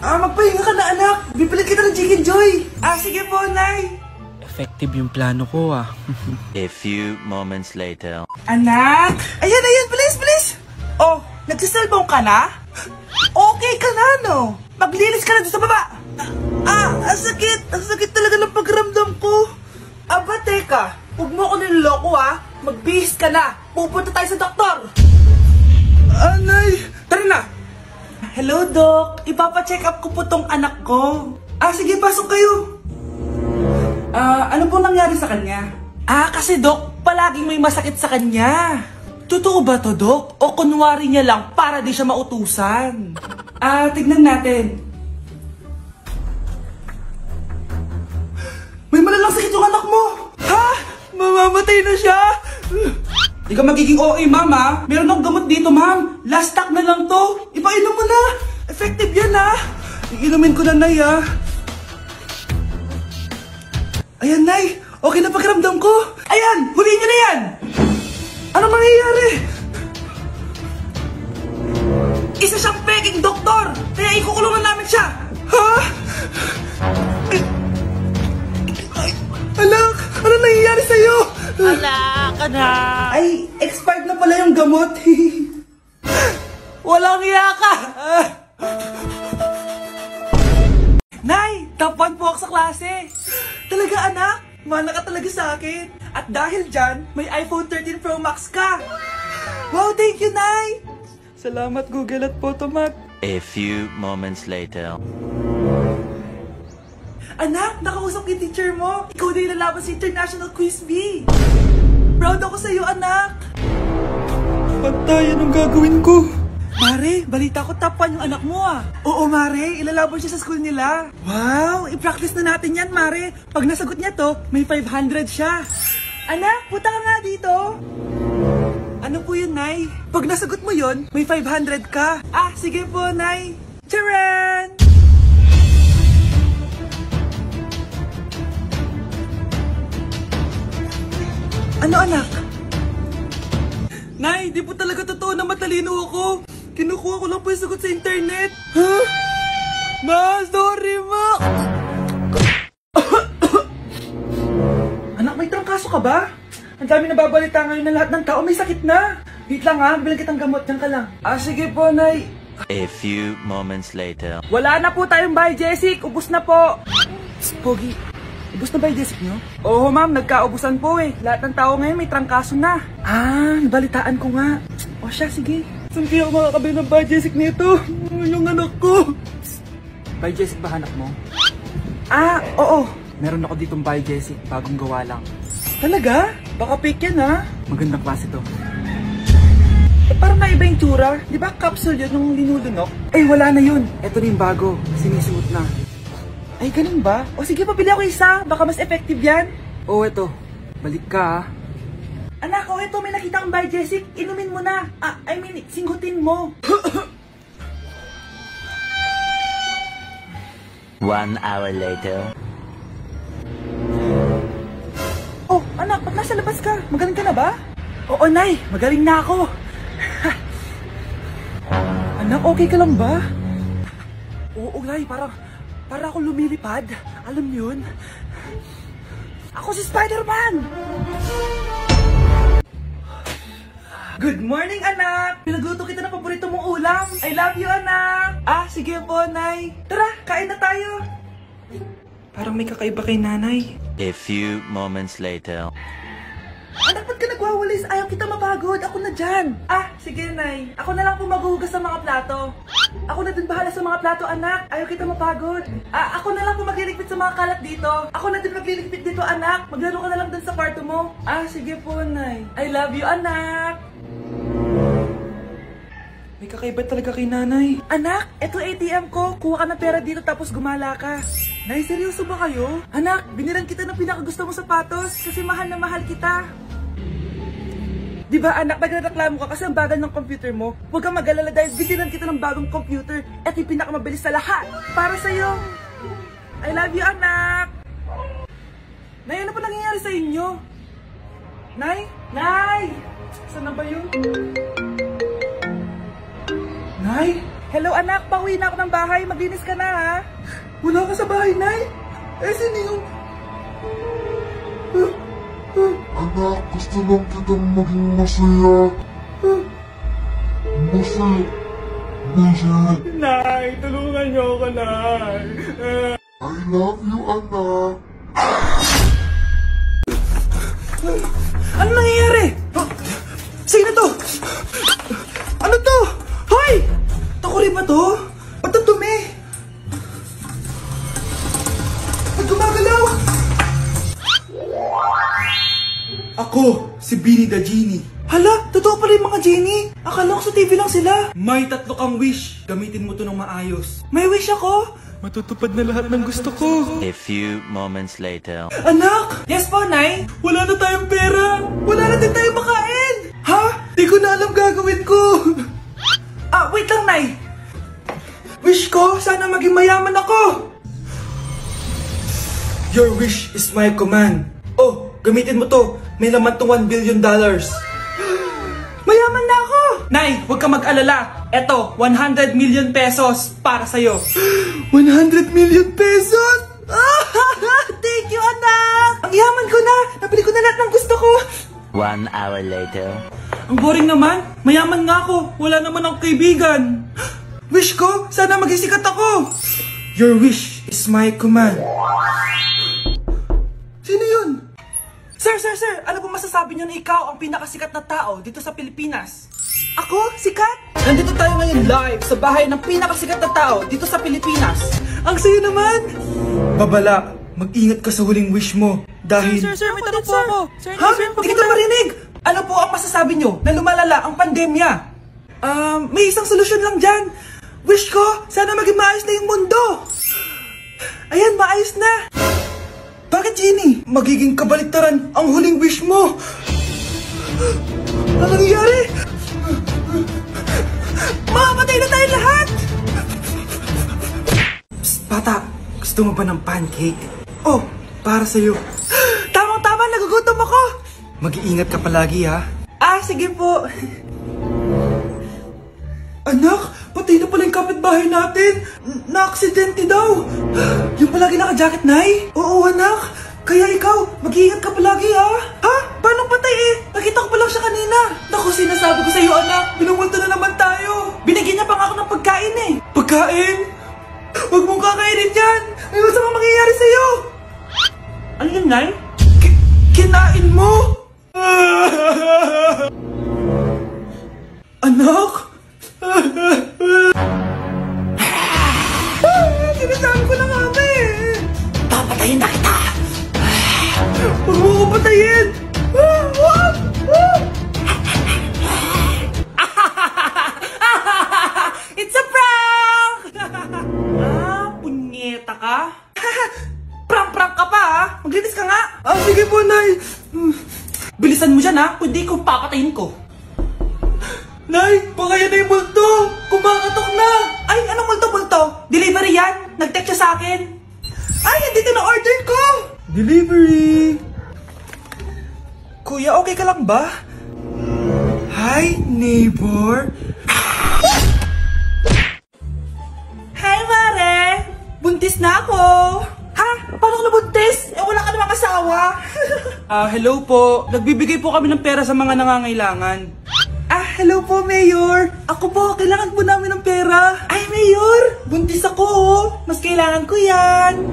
Magpahinga ka na, anak! Bipilit kita ng Chicken Joy! Sige po, Nay! Effective yung plano ko, A few moments later. Anak! Ayan! Bilis! Oh, nagsiselbong ka na? Okay ka na, no? Maglinis ka na doon sa baba. Ang sakit. Ang sakit talaga ng pagramdam ko. Teka. Huwag mo ako niloloko, Magbihis ka na. Pupunta tayo sa doktor. Nay. Tara na. Hello, Doc. Ipapacheck up ko po tong anak ko. Sige, pasok kayo. Ano po nangyari sa kanya? Kasi, Doc, palaging may masakit sa kanya. Totoo ba to, Dok? O kunwari niya lang para di siya mautusan? Tignan natin. May malalang sakit yung anak mo! Mamamatay na siya! Di ka magiging OA, ma'am, Meron akong gamot dito, ma'am. Last stock na lang to. Ipainom mo na. Effective yan, Iinumin ko na, Nay, Ayan, Nay. Okay na pakiramdam ko. Ayan! Huliin niyo na yan! Ano mangyayari? Isa siyang peking doktor! Kaya ikukulungan namin siya! Anak! Ano nangyayari sa'yo? Anak! Ay, expired na pala yung gamot. Walang iya ka! Nay! Top 1 po ako sa klase! Talaga, anak? Mana ka talaga sa akin. At dahil dyan, may iPhone 13 Pro Max ka. Wow, thank you, Nay! Salamat, Google at Photomat. A few moments later. Anak, nakausap yung teacher mo. Ikaw na yung lalaban sa International Quiz Bee. Proud ako sa'yo, anak. Patay, anong gagawin ko? Mare, balita ko top 1 yung anak mo, Oo, Mare, ilalaban siya sa school nila. Wow, i-practice na natin yan, Mare. Pag nasagot niya to, may 500 siya. Anak, punta ka nga dito. Ano po yun, Nay? Pag nasagot mo yun, may 500 ka. Sige po, Nay. Charan! Ano, anak? Nay, di po talaga totoo na matalino ako. Kinukuha ko lang po yung sagot sa internet. Ma, sorry, Ma. Anak, may trangkaso ka ba? Ang dami nababalita ngayon na lahat ng tao may sakit na. Wait lang, bilang kitang gamot. Diyan ka lang. Sige po, Nay. A few moments later. Wala na po tayong Biogesic. Ubus na po. Pogi, ubus na Biogesic nyo? Oo, ma'am. Nagkaubusan po Lahat ng tao ngayon may trangkaso na. Nabalitaan ko nga. O siya, sige. Saan kaya ako makakabili ng Biogesic nito? Yung anak ko. Biogesic ba hanap mo? Oo. Meron ako ditong Biogesic. Bagong gawa lang. Talaga? Baka fake yan, Magandang klase to. Parang naiba yung tsura. Di ba capsule yun nung linulunok? Wala na yun. Ito na yung bago. Sinisuot na. Ay, ganun ba? O sige, pabili ako isa. Baka mas effective yan. Eto. Balik ka, Anak, eto. May nakita kang Biogesic. Inumin mo na. Singhutin mo. 1 hour later. ba't nasa labas ka? Magaling ka na ba? Oo, Nay, magaling na ako. Anak, okay ka lang ba? Oo, Nay, para ako lumilipad. Alam niyo yun? Ako si Spider-Man! Good morning, anak! Pinagluto kita ng paborito mong ulam. I love you, anak! Sige po, Nay. Tara, kain na tayo. Parang may kakaiba kay nanay. A few moments later. Anak, ba't ka nagwawalis? Ayaw kita mapagod. Ako na dyan. Sige, Nay. Ako na lang po maghuhugas sa mga plato. Ako na din bahala sa mga plato, anak. Ayaw kita mapagod. Ako na lang po magliligpit sa mga kalat dito. Ako na din magliligpit dito, anak. Maglaro ka na lang dun sa kwarto mo. Sige po, Nay. I love you, anak. May kakaiba talaga kay nanay. Anak, eto ATM ko. Kuha ka ng pera dito tapos gumala ka. Nay, seryoso ba kayo? Anak, binilan kita ng pinakagusto mong sapatos kasi mahal na mahal kita. Diba anak, nagreklamo ka kasi ang bagal ng computer mo. Huwag kang mag-alala dahil binilan kita ng bagong computer. Eto yung pinakamabilis sa lahat. Para sa'yo. I love you, anak. Nay, ano pa nangyayari sa inyo? Nay? Nay! Saan na ba yun? Nay? Hello anak, pauwi na ako ng bahay. Maglinis ka na ha. Wala ka sa bahay, Nay? Sino yung... Anak, gusto lang kitang maging masaya. Masaya. Nay, tulungan niyo ako, Nay. I love you, anak. Ano nangyayari? Sino to? Ano to? Hoy! Takuri ba to? Ba't ang dumi? Ba't gumagalaw? Ako, si Beanie the Genie. Hala, totoo pala yung mga genie. Akala ko sa TV lang sila. May 3 kang wish. Gamitin mo to ng maayos. May wish ako? Matutupad na lahat ng gusto ko. A few moments later. Anak! Yes po, Nay? Wala na tayong pera. Wala na din tayong makain. Ha? Di ko na alam gagawin ko. Wait lang, Nay. Wish ko, sana maging mayaman ako. Your wish is my command. Oh, gamitin mo to. May laman tong $1 billion. Mayaman na ako! Nay, huwag ka mag-alala. Eto, 100 million pesos para sa'yo. 100 million pesos? Thank you, anak! Ang yaman ko na! Nabili ko na lahat ng gusto ko. 1 hour later. Ang boring naman. Mayaman nga ako. Wala naman akong kaibigan. Wish ko, sana maging sikat ako. Your wish is my command. Sino yun? Sir! Ano po masasabi niyo na ikaw ang pinakasikat na tao dito sa Pilipinas? Ako? Sikat? Nandito tayo ngayon live sa bahay ng pinakasikat na tao dito sa Pilipinas. Ang sayo naman! Babala, mag-ingat ka sa huling wish mo dahil... Sir, may tanong po ako. Sir, Ha? Hindi kita marinig! Ano po ang masasabi niyo na lumalala ang pandemya? May isang solusyon lang dyan. Wish ko, sana maging maayos na yung mundo. Ayan, maayos na. Bakit, Genie? Magiging kabaliktaran ang huling wish mo. Ano nangyayari? Mamamatay na tayo lahat! Psst, bata. Gusto mo ba ng pancake? Oh, para sa'yo. Tamang-tama, nagugutom ako. Mag-iingat ka palagi, ha? Sige po. Anak, patay na pala yung kapitbahay natin. Na-aksidente daw. Yung palagi naka-jacket, Nay? Oo, anak. Kaya ikaw, mag-iingat ka palagi, ha? Ha? Paano patay eh? Nakita ko pa lang siya kanina. Naku, sinasabi ko sa'yo, anak. Binumulto na naman tayo. Binigyan niya pa nga ako ng pagkain eh. Pagkain? Huwag mong kakainin yan. May masamang mangyayari sa'yo. Ano yun, Nay? Kinain mo? Anak? Sinasabi ko na nga ba eh. Papatayin na kita. Huwag mo ko patayin. It's a prank! Punyeta ka? Prank ka pa ha? Maglinis ka nga. Sige po, Nay. Bilisan mo dyan ha, kundi ko papatayin ko. Nay, baka yan na yung multo! Kumakatok na! Ay, anong multo-multo? Delivery yan! Nag-text siya sa akin! Ay, nandito na order ko! Delivery! Kuya, okay ka lang ba? Hi, neighbor. Hi, Mare! Buntis na ako! Ha? Paano ka nabuntis? Eh, wala ka namang asawa! Hello po. Nagbibigay po kami ng pera sa mga nangangailangan. Hello po, Mayor! Ako po, kailangan po namin ng pera. Ay, Mayor! Buntis ako, oh! Mas kailangan ko yan!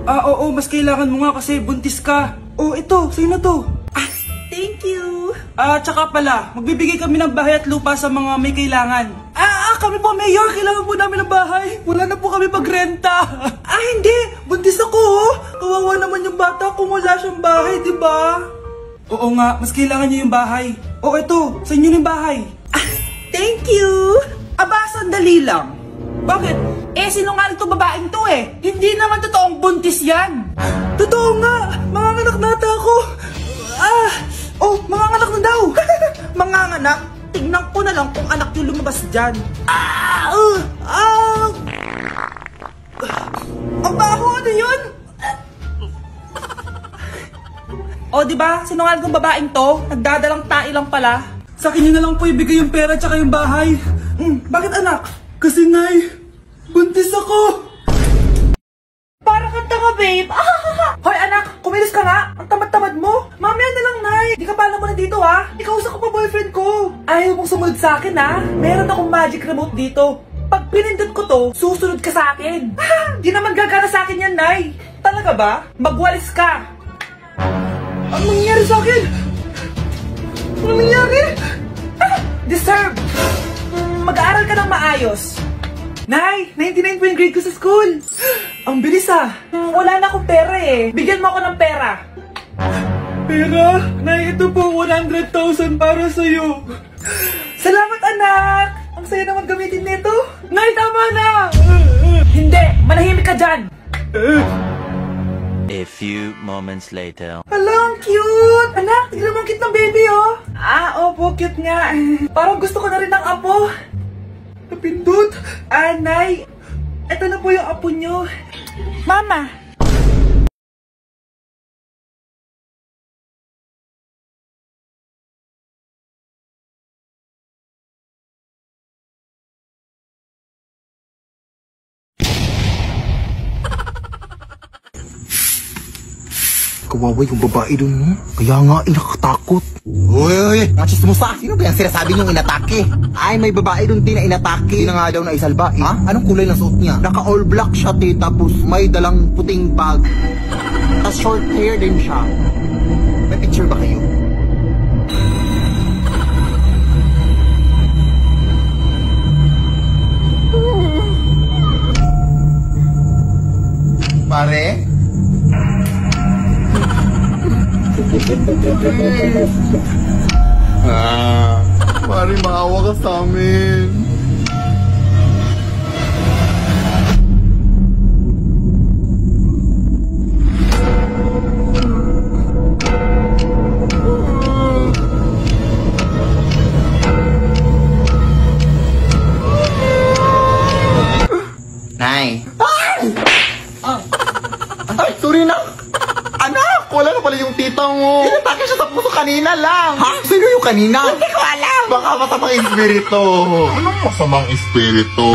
Oo, mas kailangan mo nga kasi buntis ka. Oh, ito, sa'yo na to. Thank you! Tsaka pala, magbibigay kami ng bahay at lupa sa mga may kailangan. Kami po, Mayor! Kailangan po namin ng bahay! Wala na po kami pagrenta! Hindi! Buntis ako, oh! Kawawa naman yung bata kung wala siyang bahay, di ba? Oo nga, mas kailangan niyo yung bahay. Oh, ito, sa inyo yung bahay. Thank you! Sandali lang. Bakit? Sinungaling to babaeng to eh. Hindi naman totoong buntis yan. Totoo nga! Manganganak nata ako! Manganganak na daw! Manganganak? Tignan ko na lang kung anak yung lumabas dyan. Ang baho, ano yun? Diba? Sinungaling kong babaeng to, nagdadalang tae lang pala. Sa akin na lang po ibigay yung pera tsaka yung bahay. Bakit anak? Kasi ngay, buntis ako. Para kang tanga, babe. Hoy anak, kumilos ka nga. Ang tamad-tamad mo. Mamaya na lang, nay. Di ka pala muna dito, ha? Ikausap ko pa boyfriend ko. Ayaw mong sumunod sa akin, ha? Meron akong magic remote dito. Pag pinindot ko to, susunod ka sa akin. Di naman gagana sa akin yan, nay. Talaga ba? Magwalis ka. Ano nangyari sa akin? Ano nangyari? Deserve! Mag-aaral ka ng maayos. Nay, 99 po yung grade ko sa school. Ang bilis wala na akong pera eh. Bigyan mo ako ng pera. Pera? Nay, ito po 100,000 para sa'yo. Salamat anak! Ang saya naman gamitin nito. Nay, tama na! Hindi, manahimik ka dyan. A few moments later. Hala, ang cute! Anak, tignan mo ang cute ng baby, oh! Opo, cute nga. Parang gusto ko na rin ng apo. Napindot! Nay, eto na po yung apo nyo. Mama! Kawawa yung babae dun, no? Kaya nga, inakatakot. Uy, mga chismosa. Sino ba yung sinasabi niyong inatake? Ay, may babae dun din na inatake. Hindi na nga daw na isalba, eh. Anong kulay ng suot niya? Naka all black siya, tapos may dalang puting bag. Tapos short hair din siya. May picture ba kayo? Pare? Pare, maawa ka sa amin. Nay. Ay, sorry na. Anak, wala na pala yung tita mo. Inatake siya sa puso kanina lang. Ha? Sino yung kanina? Hindi ko alam. Baka masamang espiritu. Anong masamang espiritu?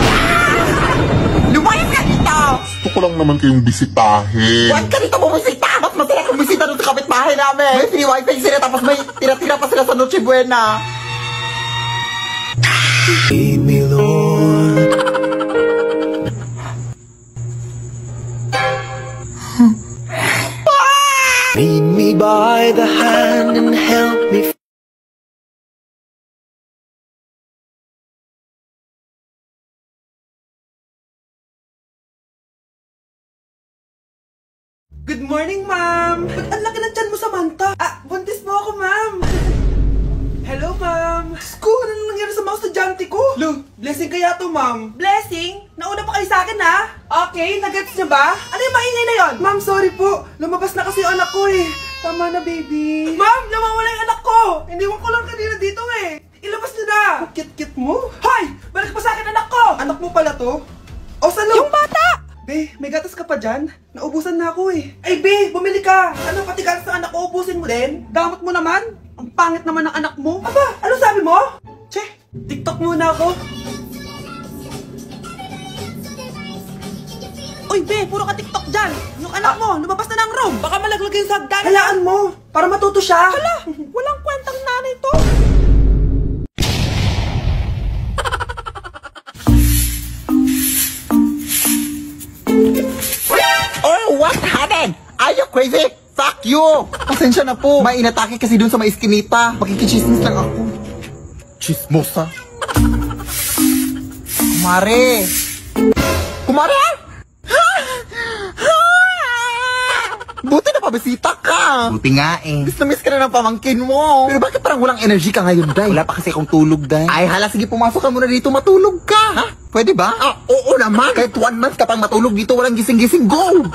Lumayas ka dito. Gusto ko lang naman kayong bisitahin. Huwag ka dito bumisita. Mas masaya kung bisita doon sa kapitbahay namin. May free wifi sila tapos may tira-tira pa sila sa Noche Buena. Lead me, Lord. Lead me by the hand and help me. Good morning, ma'am! Ba't ang laki ng tiyan mo, Samantha? Buntis mo ako, ma'am! Hello, ma'am! Sko, ano nangyari sa mga estudyante ko? Lo, blessing kaya to, ma'am. Blessing? Nauna pa kayo sa akin, ha? Okay, nagets niyo ba? Ano yung maingay na yon? Ma'am, sorry po. Lumabas na kasi yung anak ko, eh. Tama na, baby. Ma'am, nawawala yung anak ko! Iniwan ko lang kanina dito, eh. Ilabas niyo na! Kit-kit mo? Hoy! Balik pa sa akin, anak ko! Anak mo pala to? O, saan? Yung bata! Be, may gatas ka pa dyan? Naubusan na ako eh. Ay, Be, bumili ka! Ano, pati gatas ng anak ko, ubusin mo din? Damot mo naman? Ang pangit naman ng anak mo. Aba, ano sabi mo? Che, TikTok muna ako. Uy, Be, puro ka TikTok dyan. Yung anak mo, lumabas na ng room. Baka malaglag yung sagdan. Halaan mo, para matuto siya. Hala, walang kwentang nanay to. Oh, what happened? Are you crazy? Fuck you! Pasensya na po. May inatake kasi dun sa may iskinita. Makikichismis lang ako. Chismosa. Kumare! Kumare! Buti na pabisita ka! Buti nga eh. Miss na miss ka na ng pamangkin mo. Pero bakit parang walang energy ka ngayon, Day? Wala pa kasi akong tulog, Day. Ay, hala, sige, pumasok ka muna dito, matulog ka. Ha? Pwede ba? Ah, oo naman. Kahit 1 month ka pang matulog dito, walang gising-gising, go!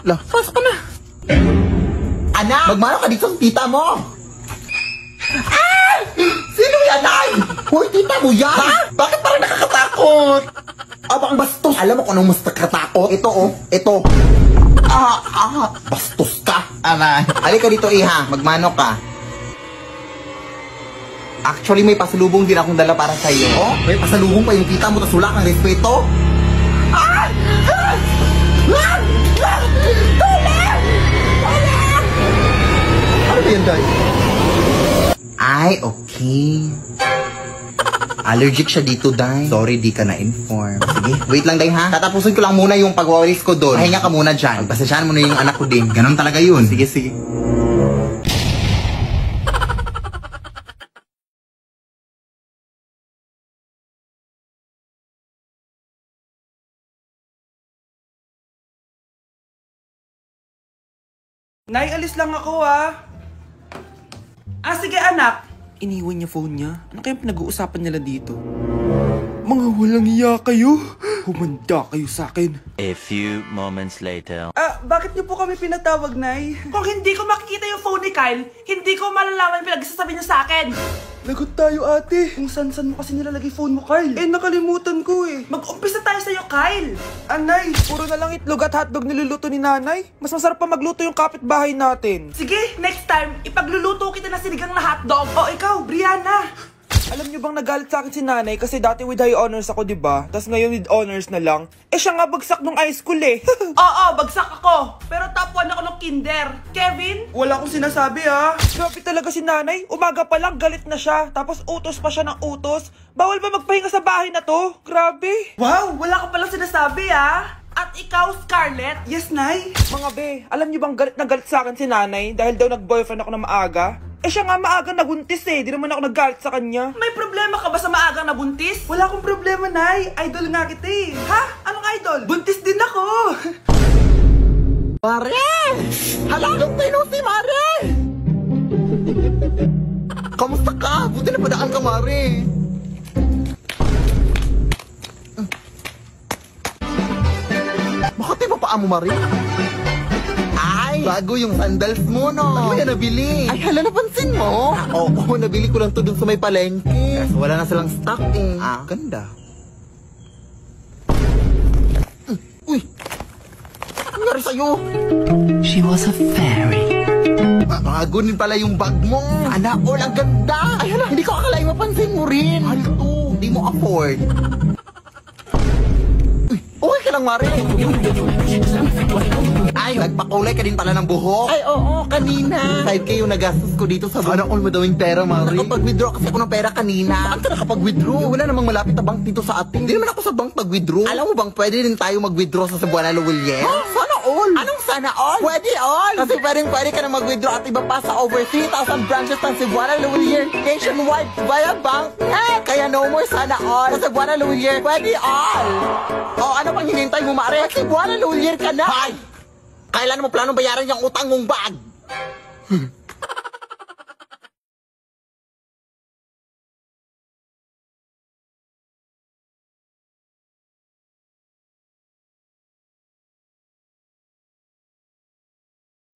Lah, pasok ka na. Anak! Magmano ka dito sa tita mo! Ah! Sino yan, Ay? Hoy, tita mo yan! Ha? Bakit parang nakakatakot? Abang bastos! Alam mo kung anong mas nakakatakot? Ito, oh. Ito. Bastos ka. Aray. Halika dito, Iha. Magmano ka. Actually, may pasalubong din akong dala para sa'yo. Oh, may pasalubong pa yung tita mo, tas wala kang respeto. Ano ba yan, Day? Ay, okay. Allergic siya dito, Day. Sorry, di ka na-inform. Sige, wait lang, Day, ha? Tatapusin ko lang muna yung pag-wawalis ko doon. Pahinga ka muna dyan. Pagpasensyahan mo na yung anak ko din. Ganon talaga yun. Sige, sige. Nay, alis lang ako sige anak. Iniwan niya phone niya. Ano kayang pinag-uusapan nila dito? Mga walang iya kayo. Humanda kayo sa akin. A few moments later. Bakit niyo po kami pinatawag, Nay? Kung hindi ko makikita yung phone ni Kyle, hindi ko malalaman pinagsasabi niya sa akin. Lagot tayo, ate. Kung san-san mo kasi nilalagay phone mo, Kyle? Nakalimutan ko eh. Mag-umpisa tayo sa'yo, Kyle. Anay, puro na lang itlog at hotdog niluluto ni nanay. Mas masarap pa magluto yung kapitbahay natin. Sige, next time, ipagluluto kita na sinigang na hotdog. O ikaw, Brianna. Alam niyo bang nagalit sa akin si nanay kasi dati with high honors ako, diba? Tapos ngayon with honors na lang. Siya nga bagsak nung high school eh. Oo, bagsak ako. Pero top 1 ako nung kinder. Kevin? Wala akong sinasabi Grabe talaga si nanay. Umaga pa lang galit na siya. Tapos utos pa siya ng utos. Bawal ba magpahinga sa bahay na to? Grabe. Wow, wala ka palang sinasabi At ikaw, Scarlett? Yes, Nay. Mga be, alam niyo bang galit na galit sa akin si nanay dahil daw nag-boyfriend ako na maaga? Siya nga maagang nabuntis eh. Di naman ako naggalit sa kanya. May problema ka ba sa maagang nabuntis? Wala akong problema, Nay. Idol nga kita eh. Ha? Anong idol? Buntis din ako. Mare! Halagang tayo si Mare! Kamusta ka? Buti na padaan ka, Mare. Bakit yung paa mo, Mare? Ay! Bago yung sandals mo, no? Ano yan nabili? Ay, hala, napansin mo? Oo, nabili ko lang to dun sa may palengke. Kaso wala na silang stock eh. Ganda. Uy! Ano nangyari sa'yo? She was a fairy. Bago din pala yung bag mo. Sana all, ang ganda. Ay, hala, hindi ko akalain mapansin mo rin. Mahal to. Hindi mo afford. Uy, okay ka lang, Mare. Ay, nagpakulay ka din pala ng buhok. Ay, oo, kanina. 5K yung nagastos ko dito sa buhok. Sana all madawing pera, Mare. Nakapag-withdraw kasi ako ng pera kanina. Saan ka nakapag-withdraw? Wala namang malapit na bank dito sa atin. Hindi naman ako sa bank mag-withdraw. Alam mo bang pwede din tayo mag-withdraw sa Cebuana Lawilier? Sana all. Anong sana all? Pwede all. Kasi pwede ka na mag-withdraw at iba pa sa over 3,000 branches ng Cebuana Lawilier nationwide via bank. Kaya no more sana all. Sa Cebuana Lawilier, pwede all. O, ano pang hinintay mo, Mare? Cebuana Lawilier ka na. Hay! Kailan mo planong bayaran yung utang mong bag?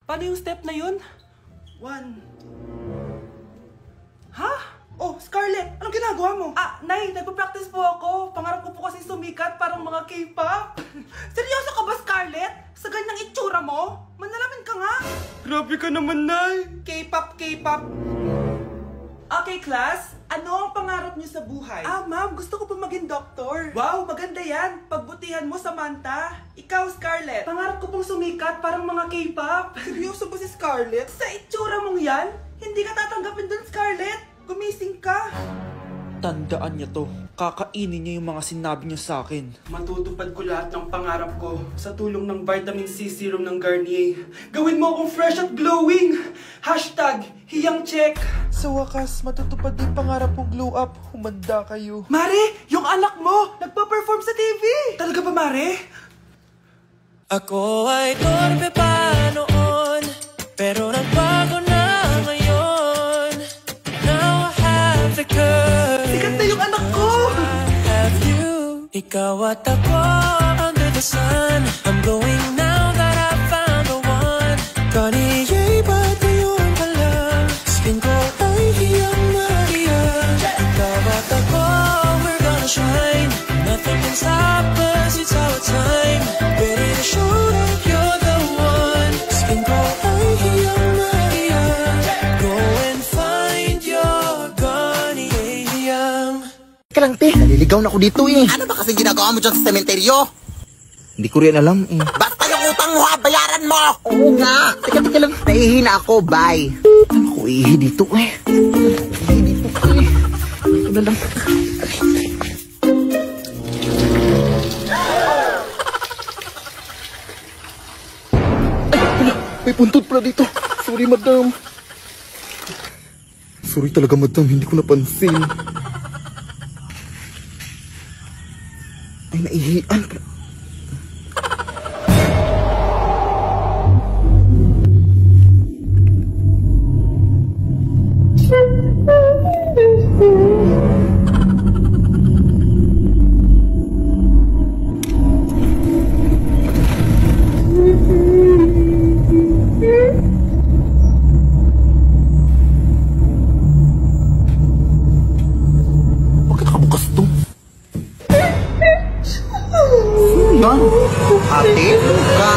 Paano yung step na yun? 1. Ha? Oh, Scarlett, anong ginagawa mo? Nay, nagpa-practice po ako. Pangarap ko po kasi sumikat parang mga K-pop. Seryoso ka ba, Scarlett? Sa ganyang itsura mo? Manalamin ka nga. Grabe ka naman, Nay. K-pop, K-pop. Okay, class. Ano ang pangarap niyo sa buhay? Ma'am, gusto ko po maging doktor. Wow, maganda yan. Pagbutihan mo, Samantha. Ikaw, Scarlett. Pangarap ko pong sumikat parang mga K-pop. Seryoso ba si Scarlett? Sa itsura mong yan, hindi ka tatanggapin dun, Scarlett. Gumising ka. Tandaan niya to. Kakainin niya yung mga sinabi niya sa akin. Matutupad ko lahat ng pangarap ko sa tulong ng vitamin C serum ng Garnier. Gawin mo akong fresh at glowing. #HiyangCheck. Sa wakas, matutupad din pangarap kong glow up. Humanda kayo. Mare, yung anak mo, nagpa-perform sa TV. Talaga ba, Mare? Ako ay torpe pa noon, pero nagbago na ngayon. Now I have the courage. Sikat na yung anak ko. I have you. Ikaw at ako under the sun. I'm glowing now that I found the one. Garnier pati yung palang. Skin ko ay hiyang na hiyang. Ikaw at ako, we're gonna shine. Nothing can stop us, it's our time. Ready to show that you're the one. Skin ko ay hiyang na hiyang. Go and find your Garnier hiyang. Teka lang, te. Naliligaw na ako dito eh. Ano ba kasi ginagawa mo dyan sa sementeryo? Hindi ko rin alam eh. Basta yung utang mo ha, bayaran mo! Oo nga. Teka lang. Naihi na ako, bye. Ano ko ihi dito eh? Ihi dito eh. Ito na lang. May puntod pala dito. Sorry, madam. Sorry talaga, madam. Hindi ko napansin. Ay, naihian. Bakit nakabukas to? Sino yan? Ate, Luka.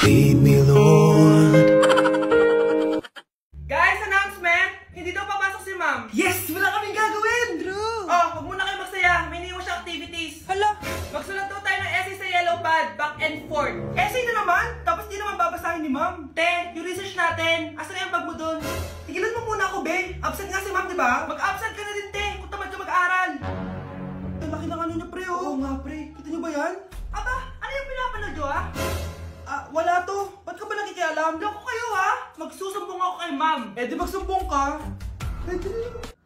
Lead me, Lord. Guys, announcement! Hindi daw papasok si Ma'am. Yes! Wala kaming gagawin! True! Oh, huwag muna kayo magsaya. May iniwan siya activities. Hala! Magsulat daw tayo ng essay sa yellow pad, back and forth. Essay na naman? Tapos di naman babasahin ni Ma'am. Te, yung research natin. Asan na yung bag mo dun? Tigilan mo muna ako, be. Absent nga si Ma'am, di ba? Mag-absent ka na din, te. Kung tamad ka mag-aaral. Ang laki ng ano niya, pre, oh. Oo nga, pre. Kita niyo ba yan? Aba, ano yung pinapanood nyo, ha? Wala to. Ba't ka ba nakikialam? Loko kayo, ha? Magsusumbong ako kay Ma'am. Eh, di magsumbong ka.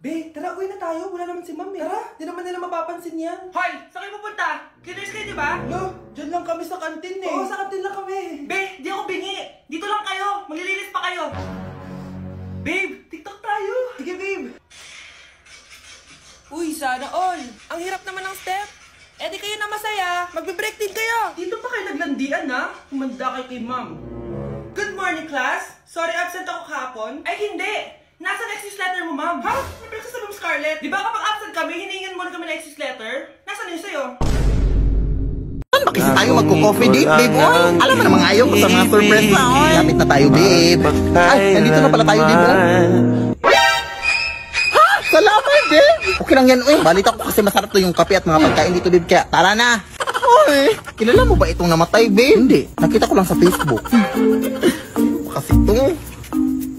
Be, tara, uwi na tayo. Wala naman si Ma'am, eh. Tara, di naman nila mapapansin yan. Hoy, saan kayo pupunta? Cleaners kayo, di ba? No, dyan lang kami sa kantin, eh. Oo, sa kantin lang kami. Be, di ako bingi. Dito lang kayo. Maglilinis pa kayo. Babe, TikTok tayo. Sige, babe. Uy, sana all. Ang hirap naman ng step. Eh di kayo na masaya. Magbe-break din kayo. Dito pa kayo naglandian, ha? Humanda kayo kay Ma'am. Good morning, class. Sorry, absent ako kahapon. Ay, hindi. Nasa excuse letter mo, Ma'am. Ha? May breakfast sa Ma'am Scarlett. Di ba kapag absent kami, hinihingan mo na kami ng excuse letter? Nasaan yun sa'yo? Saan ba kasi tayo magko-coffee date, babe? Oy, alam mo namang ayaw ko sa mga surprise na, oy. Lapit na tayo, babe. Ay, nandito na pala tayo, babe. Ha? Salamat, babe. Okay lang yan, oy. Balita ko kasi masarap to yung kape at mga pagkain dito, babe. Kaya, tara na. Oy, kilala mo ba itong namatay, babe? Hindi. Nakita ko lang sa Facebook. Kasi ito,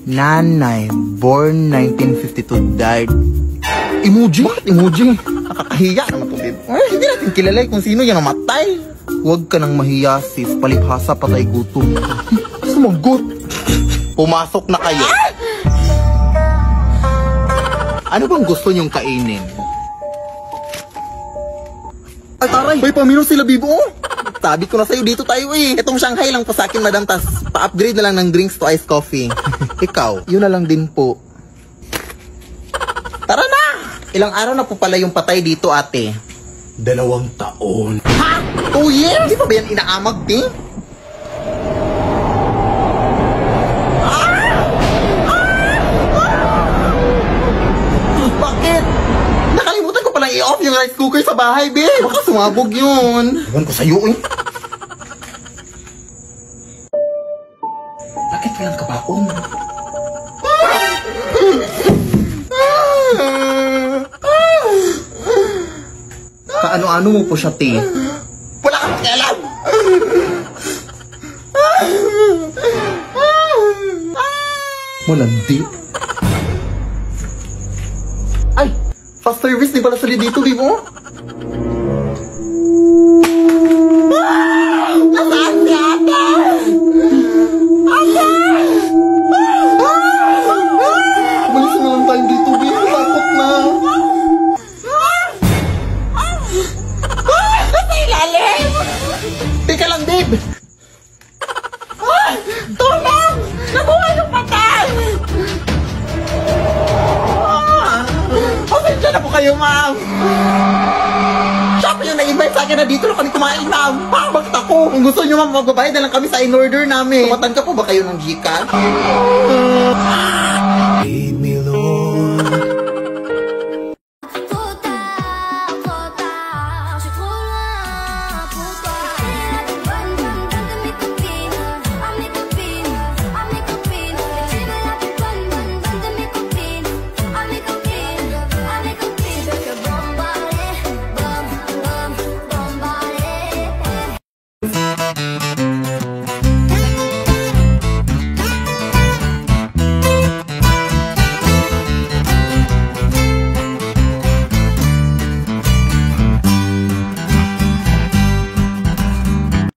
Nanay, born 1952, died. Emoji? Bakit emoji? Nakakahiya naman to, babe. Ay, hindi natin kilala kung sino yung namatay. Huwag ka nang mahiya, sis. Palibhasa, patay gutom. Sumagot. Pumasok na kayo. Ano bang gusto niyong kainin? Ay, taray! May pamino sila, Bibo! Sabi ko na sa'yo, dito tayo eh. Itong Shanghai lang po sa akin, madam. Tas, pa-upgrade na lang ng drinks to iced coffee. Ikaw, yun na lang din po. Tara na! Ilang araw na po pala yung patay dito, ate? 2 taon. Ha? 2 years? Di ba ba yan inaamag, di? yung rice cooker sa bahay, be. Baka sumabog yun. Ewan ko sa'yo, eh. Bakit walang kabaon? Kaano-ano mo po siya, te? Wala kang pakialam! Malandi. Ay! Fast service, di pala sali dito, di mo? Nasaan si ate? Ate! Umalis na lang tayo dito, di. Takot na. Nasa ilalim! Teka lang, babe! Tulong! Nabuhay yung patay! Pasensya na po kayo, ma'am! Siya po yung nag-invite sa akin na dito na kami kumain, ma'am! Bakit ako? Kung gusto nyo, ma'am, magbabayad na lang kami sa in-order namin. Tumatan ka po ba kayo ng Gcash?